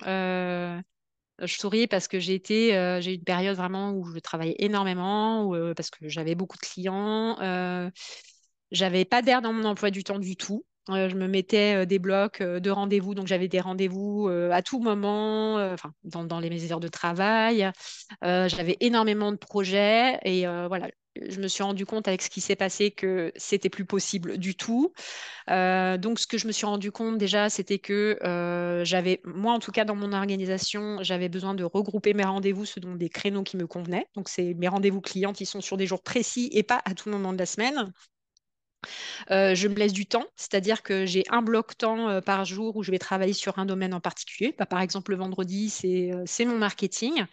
je souris parce que j'ai eu une période vraiment où je travaillais énormément, parce que j'avais beaucoup de clients. J'avais pas d'air dans mon emploi du temps du tout. Je me mettais des blocs de rendez-vous, donc j'avais des rendez-vous à tout moment, enfin dans mes heures de travail. J'avais énormément de projets et voilà. Je me suis rendu compte avec ce qui s'est passé que c'était plus possible du tout. Donc, ce que je me suis rendu compte déjà, c'était que moi en tout cas dans mon organisation, j'avais besoin de regrouper mes rendez-vous selon des créneaux qui me convenaient. Donc, c'est mes rendez-vous clients qui sont sur des jours précis et pas à tout moment de la semaine. Je me laisse du temps, c'est-à-dire que j'ai un bloc temps par jour où je vais travailler sur un domaine en particulier. Bah, par exemple, le vendredi, c'est mon marketing.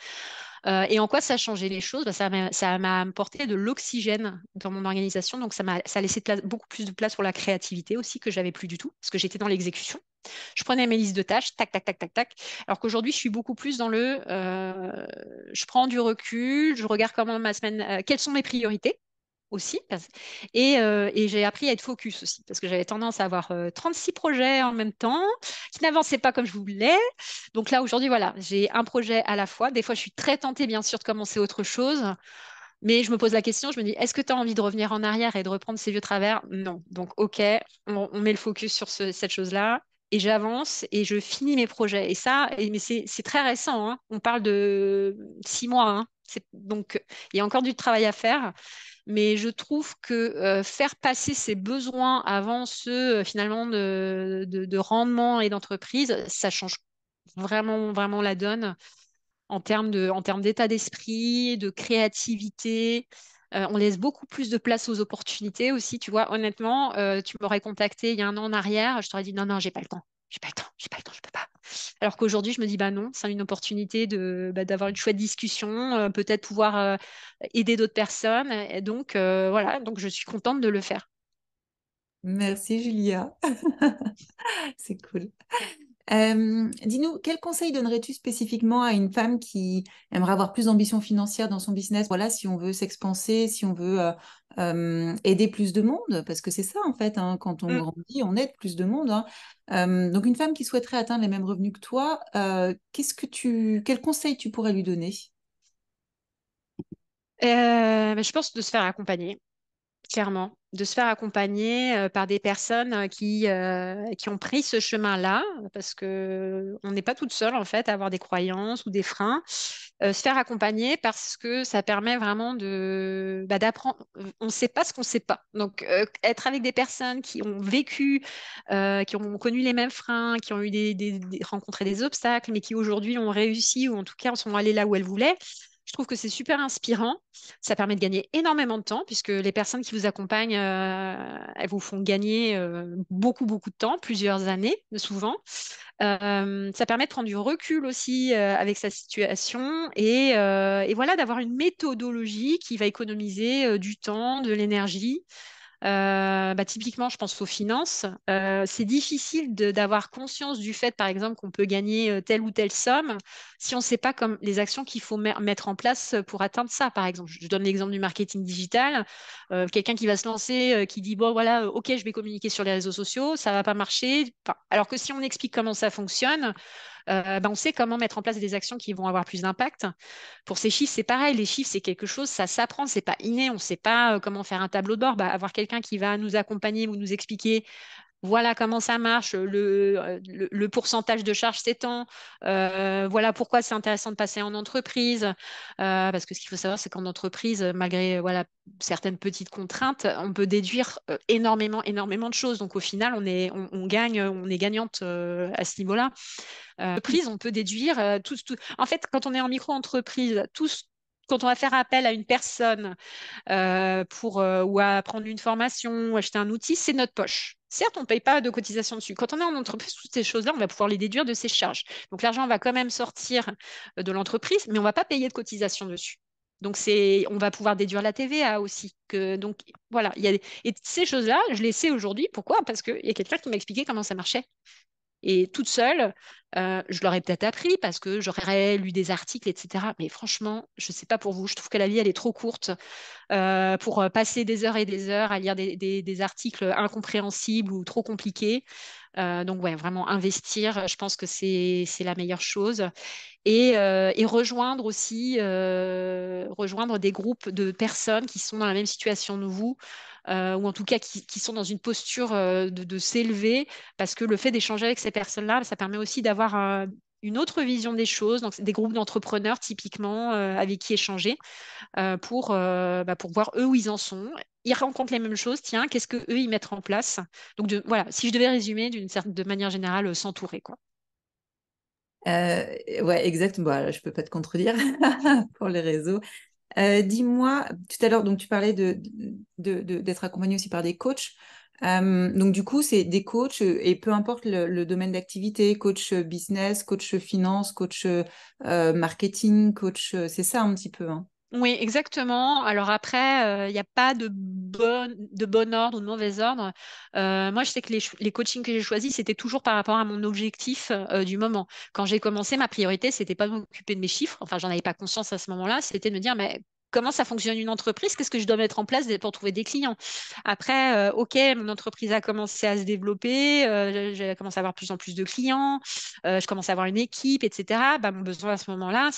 Et en quoi ça a changé les choses? Bah, ça m'a apporté de l'oxygène dans mon organisation. Donc, ça a laissé beaucoup plus de place pour la créativité aussi, que j'avais plus du tout, parce que j'étais dans l'exécution. Je prenais mes listes de tâches, tac, tac, tac, tac, tac. Alors qu'aujourd'hui, je suis beaucoup plus dans je prends du recul, je regarde comment ma semaine, quelles sont mes priorités aussi. Et j'ai appris à être focus aussi, parce que j'avais tendance à avoir 36 projets en même temps, qui n'avançaient pas comme je voulais. Donc là, aujourd'hui, voilà, j'ai un projet à la fois. Des fois, je suis très tentée, bien sûr, de commencer autre chose. Mais je me pose la question, je me dis, est-ce que tu as envie de revenir en arrière et de reprendre ces vieux travers? Non. Donc, OK, on met le focus sur cette chose-là. Et j'avance et je finis mes projets. Mais c'est très récent, hein. On parle de 6 mois, hein. Donc, il y a encore du travail à faire. Mais je trouve que faire passer ses besoins avant ceux finalement de rendement et d'entreprise, ça change vraiment, vraiment la donne en termes d'état d'esprit, de créativité. On laisse beaucoup plus de place aux opportunités aussi. Tu vois, honnêtement, tu m'aurais contacté il y a un an en arrière, je t'aurais dit non, non, j'ai pas le temps. J'ai pas le temps, j'ai pas le temps, je peux pas. Alors qu'aujourd'hui, je me dis, bah non, c'est une opportunité d'avoir une chouette discussion, peut-être pouvoir aider d'autres personnes. Et donc, voilà, donc je suis contente de le faire. Merci, Julia. C'est cool. Dis-nous, quel conseil donnerais-tu spécifiquement à une femme qui aimerait avoir plus d'ambition financière dans son business? Voilà, si on veut s'expanser, si on veut aider plus de monde, parce que c'est ça en fait, hein, quand on Mm. grandit, on aide plus de monde, hein. Donc une femme qui souhaiterait atteindre les mêmes revenus que toi, quel conseil tu pourrais lui donner? Mais je pense de se faire accompagner. Clairement, de se faire accompagner par des personnes qui ont pris ce chemin-là, parce que on n'est pas toute seule en fait à avoir des croyances ou des freins. se faire accompagner parce que ça permet vraiment d'apprendre. On ne sait pas ce qu'on ne sait pas. Donc, être avec des personnes qui ont vécu, qui ont connu les mêmes freins, qui ont eu rencontré des obstacles, mais qui aujourd'hui ont réussi ou en tout cas sont allés là où elles voulaient. Je trouve que c'est super inspirant. Ça permet de gagner énormément de temps puisque les personnes qui vous accompagnent, elles vous font gagner beaucoup, beaucoup de temps, plusieurs années souvent. Ça permet de prendre du recul aussi avec sa situation et voilà, d'avoir une méthodologie qui va économiser du temps, de l'énergie. Typiquement, je pense aux finances. C'est difficile d'avoir conscience du fait, par exemple, qu'on peut gagner telle ou telle somme si on ne sait pas comme les actions qu'il faut mettre en place pour atteindre ça. Par exemple, je donne l'exemple du marketing digital. Quelqu'un qui va se lancer, qui dit, bon, voilà, OK, je vais communiquer sur les réseaux sociaux, ça va pas marcher. Enfin, alors que si on explique comment ça fonctionne, on sait comment mettre en place des actions qui vont avoir plus d'impact. Pour ces chiffres, c'est pareil. Les chiffres, c'est quelque chose, ça s'apprend, c'est pas inné. On ne sait pas comment faire un tableau de bord. Avoir quelqu'un qui va nous accompagner ou nous expliquer voilà comment ça marche, le pourcentage de charge s'étend, voilà pourquoi c'est intéressant de passer en entreprise, parce que ce qu'il faut savoir, c'est qu'en entreprise, malgré voilà, certaines petites contraintes, on peut déduire énormément, énormément de choses. Donc au final, on gagne, on est gagnante à ce niveau-là. Entreprise, on peut déduire En fait, quand on est en micro-entreprise, quand on va faire appel à une personne ou à prendre une formation, ou acheter un outil, c'est notre poche. Certes, on ne paye pas de cotisation dessus. Quand on est en entreprise, toutes ces choses-là, on va pouvoir les déduire de ses charges. Donc l'argent va quand même sortir de l'entreprise, mais on ne va pas payer de cotisation dessus. Donc on va pouvoir déduire la TVA aussi. Donc voilà, et ces choses-là, je les sais aujourd'hui. Pourquoi? Parce qu'il y a quelqu'un qui m'a expliqué comment ça marchait. Et toute seule, je l'aurais peut-être appris parce que j'aurais lu des articles, etc. Mais franchement, je ne sais pas pour vous, je trouve que la vie, elle est trop courte pour passer des heures et des heures à lire des articles incompréhensibles ou trop compliqués. Donc, ouais, vraiment investir, je pense que c'est la meilleure chose. Et rejoindre aussi, rejoindre des groupes de personnes qui sont dans la même situation que vous, ou en tout cas qui sont dans une posture de s'élever, parce que le fait d'échanger avec ces personnes-là, ça permet aussi d'avoir une autre vision des choses, donc c'est des groupes d'entrepreneurs typiquement avec qui échanger pour voir eux où ils en sont. Ils rencontrent les mêmes choses, tiens, qu'est-ce que eux ils mettent en place? Donc voilà, si je devais résumer de manière générale, s'entourer, quoi. Ouais, exact. Bon, je peux pas te contredire pour les réseaux. Dis-moi, tout à l'heure, donc tu parlais d'être accompagné aussi par des coachs. Donc du coup, c'est des coachs et peu importe le domaine d'activité, coach business, coach finance, coach marketing, coach, c'est ça un petit peu, hein. Oui, exactement. Alors après, il n'y a pas de bon ordre ou de mauvais ordre. Moi, je sais que les coachings que j'ai choisis, c'était toujours par rapport à mon objectif du moment. Quand j'ai commencé, ma priorité, c'était pas de m'occuper de mes chiffres. Enfin, j'en avais pas conscience à ce moment-là. C'était de me dire, mais comment ça fonctionne une entreprise? Qu'est-ce que je dois mettre en place pour trouver des clients? Après, OK, mon entreprise a commencé à se développer. J'ai commencé à avoir de plus en plus de clients. Je commençais à avoir une équipe, etc. Mon besoin à ce moment-là,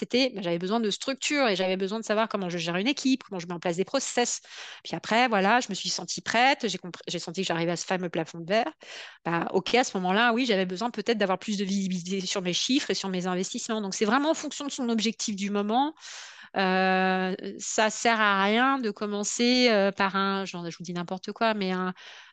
j'avais besoin de structure et j'avais besoin de savoir comment je gère une équipe, comment je mets en place des process. Puis après, voilà, je me suis sentie prête, j'ai senti que j'arrivais à ce fameux plafond de verre. OK, à ce moment-là, oui, j'avais besoin peut-être d'avoir plus de visibilité sur mes chiffres et sur mes investissements. Donc, c'est vraiment en fonction de son objectif du moment. Ça sert à rien de commencer je vous dis n'importe quoi, mais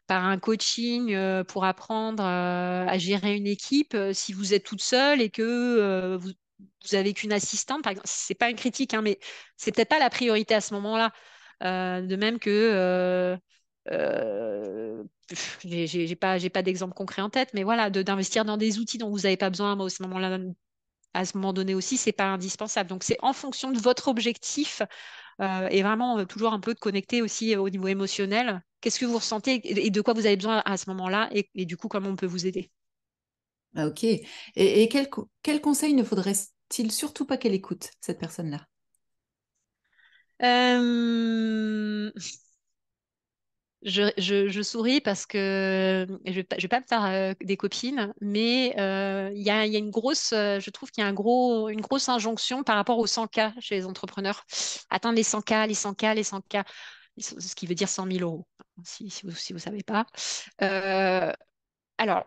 par un coaching pour apprendre à gérer une équipe si vous êtes toute seule et que vous avez qu'une assistante, par exemple. C'est pas une critique, hein, mais c'est peut-être pas la priorité à ce moment-là. De même que j'ai pas d'exemple concret en tête, mais voilà, d'investir dans des outils dont vous n'avez pas besoin, moi, à ce moment-là, à ce moment donné aussi, c'est pas indispensable. Donc, c'est en fonction de votre objectif et vraiment toujours un peu de connecter aussi au niveau émotionnel. Qu'est-ce que vous ressentez et de quoi vous avez besoin à ce moment-là et du coup, comment on peut vous aider? Ah, ok. Et quel conseil ne faudrait-il surtout pas qu'elle écoute, cette personne-là? Euh, je souris parce que je vais pas me faire des copines, mais il y a une grosse, je trouve qu'il y a une grosse injonction par rapport aux 100K chez les entrepreneurs. Atteindre les 100K, les 100K, les 100K, ce qui veut dire 100 000 euros, si vous savez pas. Euh, alors,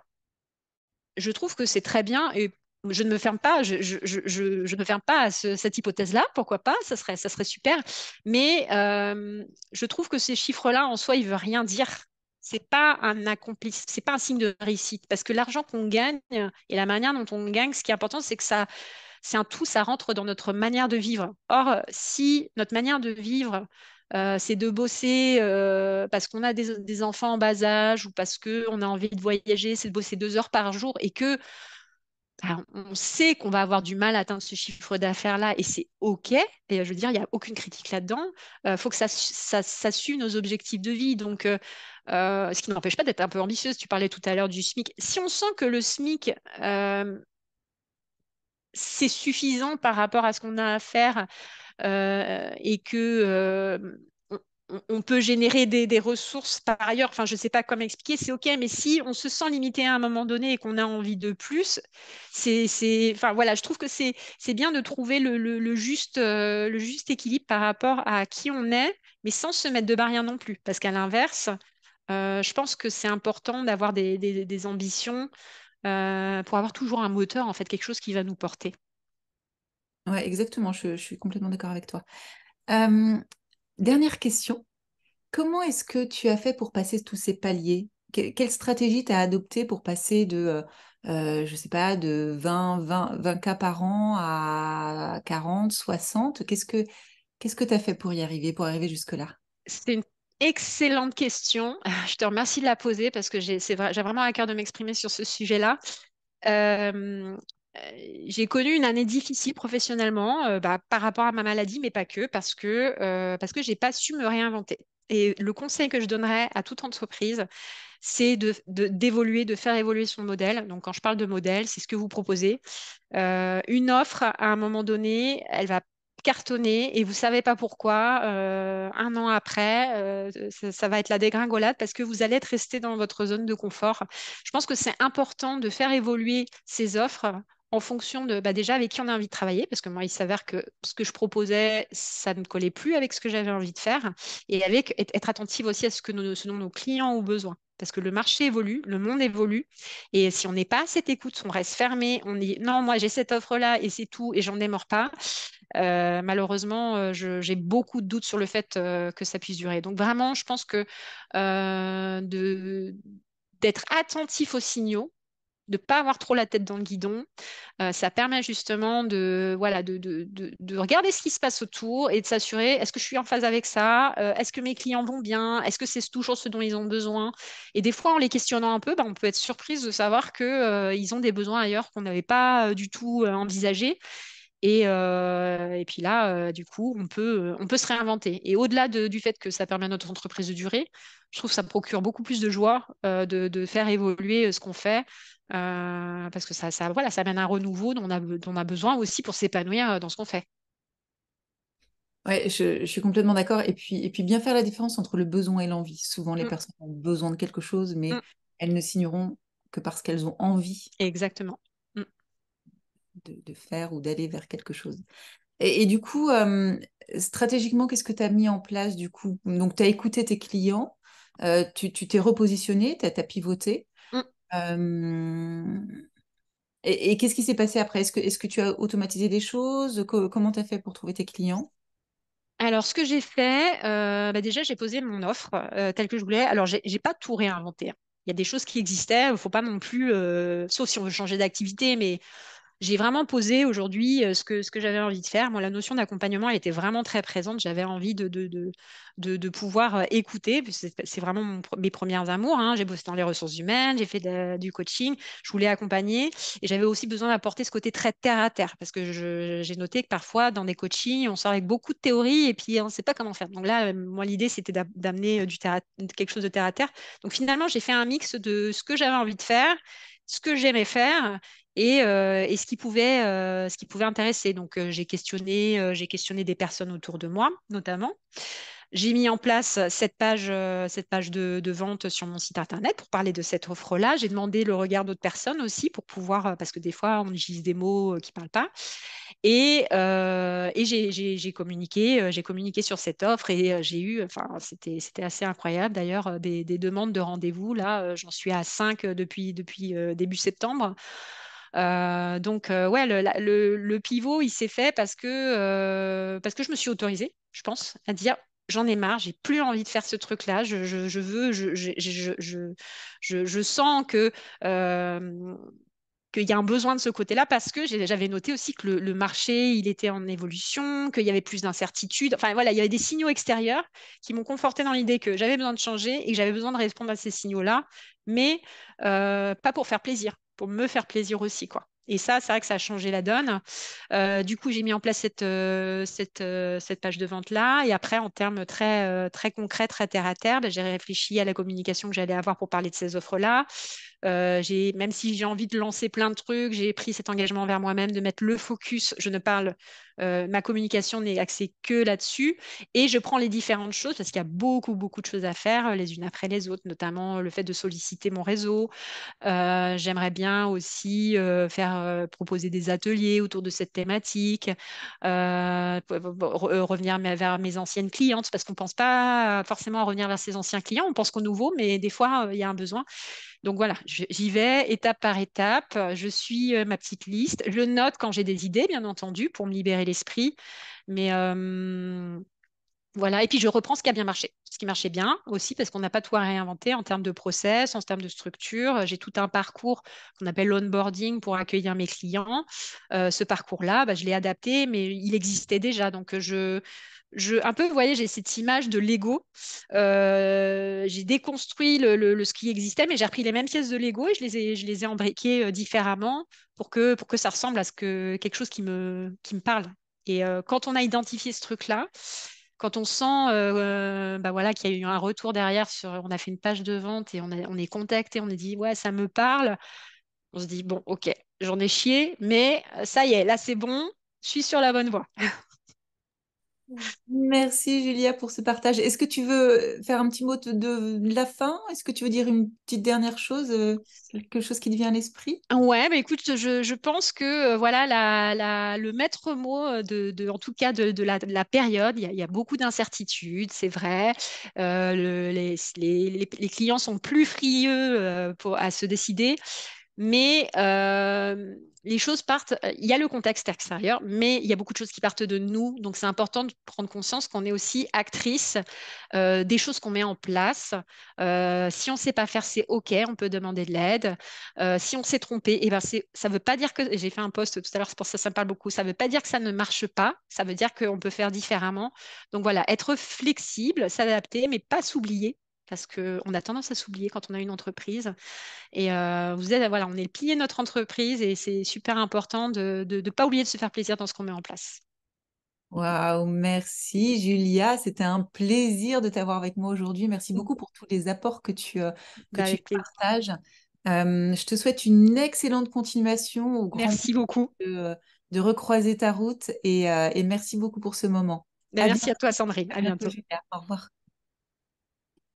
je trouve que c'est très bien et je ne me ferme pas, je ne me ferme pas à cette hypothèse-là, pourquoi pas, ça serait super. Mais je trouve que ces chiffres-là, en soi, ils ne veulent rien dire. C'est pas un signe de réussite. Parce que l'argent qu'on gagne et la manière dont on gagne, ce qui est important, c'est que c'est un tout, ça rentre dans notre manière de vivre. Or, si notre manière de vivre, c'est de bosser parce qu'on a des enfants en bas âge ou parce qu'on a envie de voyager, c'est de bosser 2 heures par jour et que on sait qu'on va avoir du mal à atteindre ce chiffre d'affaires-là et c'est OK. Et je veux dire, il n'y a aucune critique là-dedans. Il faut que ça suive nos objectifs de vie. Donc, ce qui n'empêche pas d'être un peu ambitieuse. Tu parlais tout à l'heure du SMIC. Si on sent que le SMIC, c'est suffisant par rapport à ce qu'on a à faire et que on peut générer des ressources par ailleurs. Enfin, je ne sais pas comment expliquer, c'est OK, mais si on se sent limité à un moment donné et qu'on a envie de plus, enfin, voilà, je trouve que c'est bien de trouver le juste équilibre par rapport à qui on est, mais sans se mettre de barrière non plus. Parce qu'à l'inverse, je pense que c'est important d'avoir des ambitions pour avoir toujours un moteur, en fait, quelque chose qui va nous porter. Ouais, exactement, je suis complètement d'accord avec toi. Euh, Dernière question. Comment est-ce que tu as fait pour passer tous ces paliers? Quelle stratégie tu as adoptée pour passer je sais pas, de 20 cas par an à 40, 60? Qu'est-ce que tu as fait pour arriver jusque-là? C'est une excellente question. Je te remercie de la poser parce que j'ai vraiment à cœur de m'exprimer sur ce sujet-là. Euh, j'ai connu une année difficile professionnellement par rapport à ma maladie, mais pas que, parce que j'ai pas su me réinventer. Et le conseil que je donnerais à toute entreprise, c'est d'évoluer, de faire évoluer son modèle. Donc, quand je parle de modèle, c'est ce que vous proposez. Une offre, à un moment donné, elle va cartonner et vous savez pas pourquoi. Un an après, ça va être la dégringolade parce que vous allez être resté dans votre zone de confort. Je pense que c'est important de faire évoluer ces offres en fonction de déjà avec qui on a envie de travailler, parce que moi, il s'avère que ce que je proposais, ça ne collait plus avec ce que j'avais envie de faire, et avec être attentive aussi à ce dont nos clients ont besoin. Parce que le marché évolue, le monde évolue, et si on n'est pas à cette écoute, on reste fermé, on dit non, moi j'ai cette offre-là et c'est tout, et j'en démords pas. Malheureusement, j'ai beaucoup de doutes sur le fait que ça puisse durer. Donc vraiment, je pense que d'être attentif aux signaux, de ne pas avoir trop la tête dans le guidon, ça permet justement voilà, de regarder ce qui se passe autour et de s'assurer, est-ce que je suis en phase avec ça? Est-ce que mes clients vont bien? Est-ce que c'est toujours ce dont ils ont besoin? Et des fois, en les questionnant un peu, on peut être surprise de savoir que, ils ont des besoins ailleurs qu'on n'avait pas du tout envisagés. Et puis là, du coup, on peut se réinventer. Et au-delà du fait que ça permet à notre entreprise de durer, je trouve que ça procure beaucoup plus de joie de faire évoluer ce qu'on fait. Parce que voilà, ça amène un renouveau dont on a besoin aussi pour s'épanouir dans ce qu'on fait. Ouais, je suis complètement d'accord. Et puis bien faire la différence entre le besoin et l'envie. Souvent, les Mm, personnes ont besoin de quelque chose, mm, mais elles ne signeront que parce qu'elles ont envie exactement. Mm. de faire ou d'aller vers quelque chose. Et du coup, stratégiquement, qu'est-ce que tu as mis en place du coup? Donc, tu as écouté tes clients, tu t'es repositionné, tu as pivoté. Mm. Euh, et qu'est-ce qui s'est passé après? Est-ce que tu as automatisé des choses? Comment tu as fait pour trouver tes clients? Alors, ce que j'ai fait, déjà, j'ai posé mon offre telle que je voulais. Alors, j'ai pas tout réinventé, hein. Il y a des choses qui existaient, il ne faut pas non plus, sauf si on veut changer d'activité, mais j'ai vraiment posé aujourd'hui ce que j'avais envie de faire. Moi, la notion d'accompagnement, elle était vraiment très présente. J'avais envie de pouvoir écouter. Puis c'est vraiment mes premières amours, hein. J'ai bossé dans les ressources humaines, j'ai fait du coaching. Je voulais accompagner et j'avais aussi besoin d'apporter ce côté très terre à terre parce que j'ai noté que parfois, dans des coachings, on sort avec beaucoup de théories et puis on ne sait pas comment faire. Donc là, moi, l'idée, c'était d'amener quelque chose de terre à terre. Donc finalement, j'ai fait un mix de ce que j'avais envie de faire, ce que j'aimais faire et ce qui pouvait intéresser. Donc, j'ai questionné des personnes autour de moi, notamment. J'ai mis en place cette page de vente sur mon site internet pour parler de cette offre-là. J'ai demandé le regard d'autres personnes aussi pour pouvoir, parce que des fois, on utilise des mots qui ne parlent pas. Et j'ai communiqué sur cette offre et j'ai eu, enfin, c'était assez incroyable d'ailleurs, des demandes de rendez-vous. Là, j'en suis à 5 depuis début septembre. Ouais, le pivot, il s'est fait parce que je me suis autorisée, je pense, à dire j'en ai marre, j'ai plus envie de faire ce truc-là. Je veux, je sens euh, qu'il y a un besoin de ce côté-là parce que j'avais noté aussi que le marché, il était en évolution, qu'il y avait plus d'incertitudes. Enfin voilà, il y avait des signaux extérieurs qui m'ont conforté dans l'idée que j'avais besoin de changer et que j'avais besoin de répondre à ces signaux-là, mais pas pour faire plaisir, pour me faire plaisir aussi, quoi. Et ça, c'est vrai que ça a changé la donne. Du coup, j'ai mis en place cette page de vente-là. Et après, en termes très concrets, très terre à terre, ben, j'ai réfléchi à la communication que j'allais avoir pour parler de ces offres-là. Même si j'ai envie de lancer plein de trucs, j'ai pris cet engagement envers moi-même de mettre le focus. Ma communication n'est axée que là-dessus. Et je prends les différentes choses parce qu'il y a beaucoup, beaucoup de choses à faire les unes après les autres, notamment le fait de solliciter mon réseau. J'aimerais bien aussi proposer des ateliers autour de cette thématique, revenir vers mes anciennes clientes, parce qu'on ne pense pas forcément à revenir vers ses anciens clients, on pense qu'au nouveau, mais des fois, il y a un besoin. Donc voilà, j'y vais étape par étape, je suis ma petite liste, je note quand j'ai des idées, bien entendu, pour me libérer l'esprit, mais voilà, et puis je reprends ce qui a bien marché, ce qui marchait bien aussi, parce qu'on n'a pas tout à réinventer en termes de process, en termes de structure. J'ai tout un parcours qu'on appelle l'onboarding pour accueillir mes clients. Ce parcours-là, bah, je l'ai adapté, mais il existait déjà. Donc un peu, vous voyez, j'ai cette image de Lego. J'ai déconstruit ce qui existait, mais j'ai repris les mêmes pièces de Lego et je les ai embriquées différemment pour que ça ressemble à quelque chose qui me parle. Et quand on a identifié ce truc-là, quand on sent bah voilà, qu'il y a eu un retour derrière on a fait une page de vente et on est contacté, on a dit ouais, ça me parle, on se dit bon, ok, j'en ai chié, mais ça y est, là c'est bon, je suis sur la bonne voie. Merci Julia pour ce partage. Est-ce que tu veux faire un petit mot de la fin? Est-ce que tu veux dire une petite dernière chose, quelque chose qui te vient à l'esprit? Ouais, bah écoute, je pense que voilà le maître mot en tout cas de la période, il y a beaucoup d'incertitudes, c'est vrai. Les clients sont plus frieux à se décider. Mais les choses partent, il y a le contexte extérieur, mais il y a beaucoup de choses qui partent de nous. Donc c'est important de prendre conscience qu'on est aussi actrice des choses qu'on met en place. Si on ne sait pas faire, c'est OK, on peut demander de l'aide. Si on s'est trompé, eh ben ça ne veut pas dire que, j'ai fait un post tout à l'heure, c'est pour ça que ça me parle beaucoup, ça ne veut pas dire que ça ne marche pas, ça veut dire qu'on peut faire différemment. Donc voilà, être flexible, s'adapter, mais pas s'oublier. Parce qu'on a tendance à s'oublier quand on a une entreprise. Et voilà, on est le pilier de notre entreprise et c'est super important de ne pas oublier de se faire plaisir dans ce qu'on met en place. Waouh, merci Julia, c'était un plaisir de t'avoir avec moi aujourd'hui. Merci beaucoup pour tous les apports que Bah, tu avec plaisir. partages. Je te souhaite une excellente continuation, au grand Merci plaisir beaucoup. de recroiser ta route et merci beaucoup pour ce moment. Bah, À merci bientôt, à toi, Sandrine. à À bientôt bientôt. Julia. Au revoir.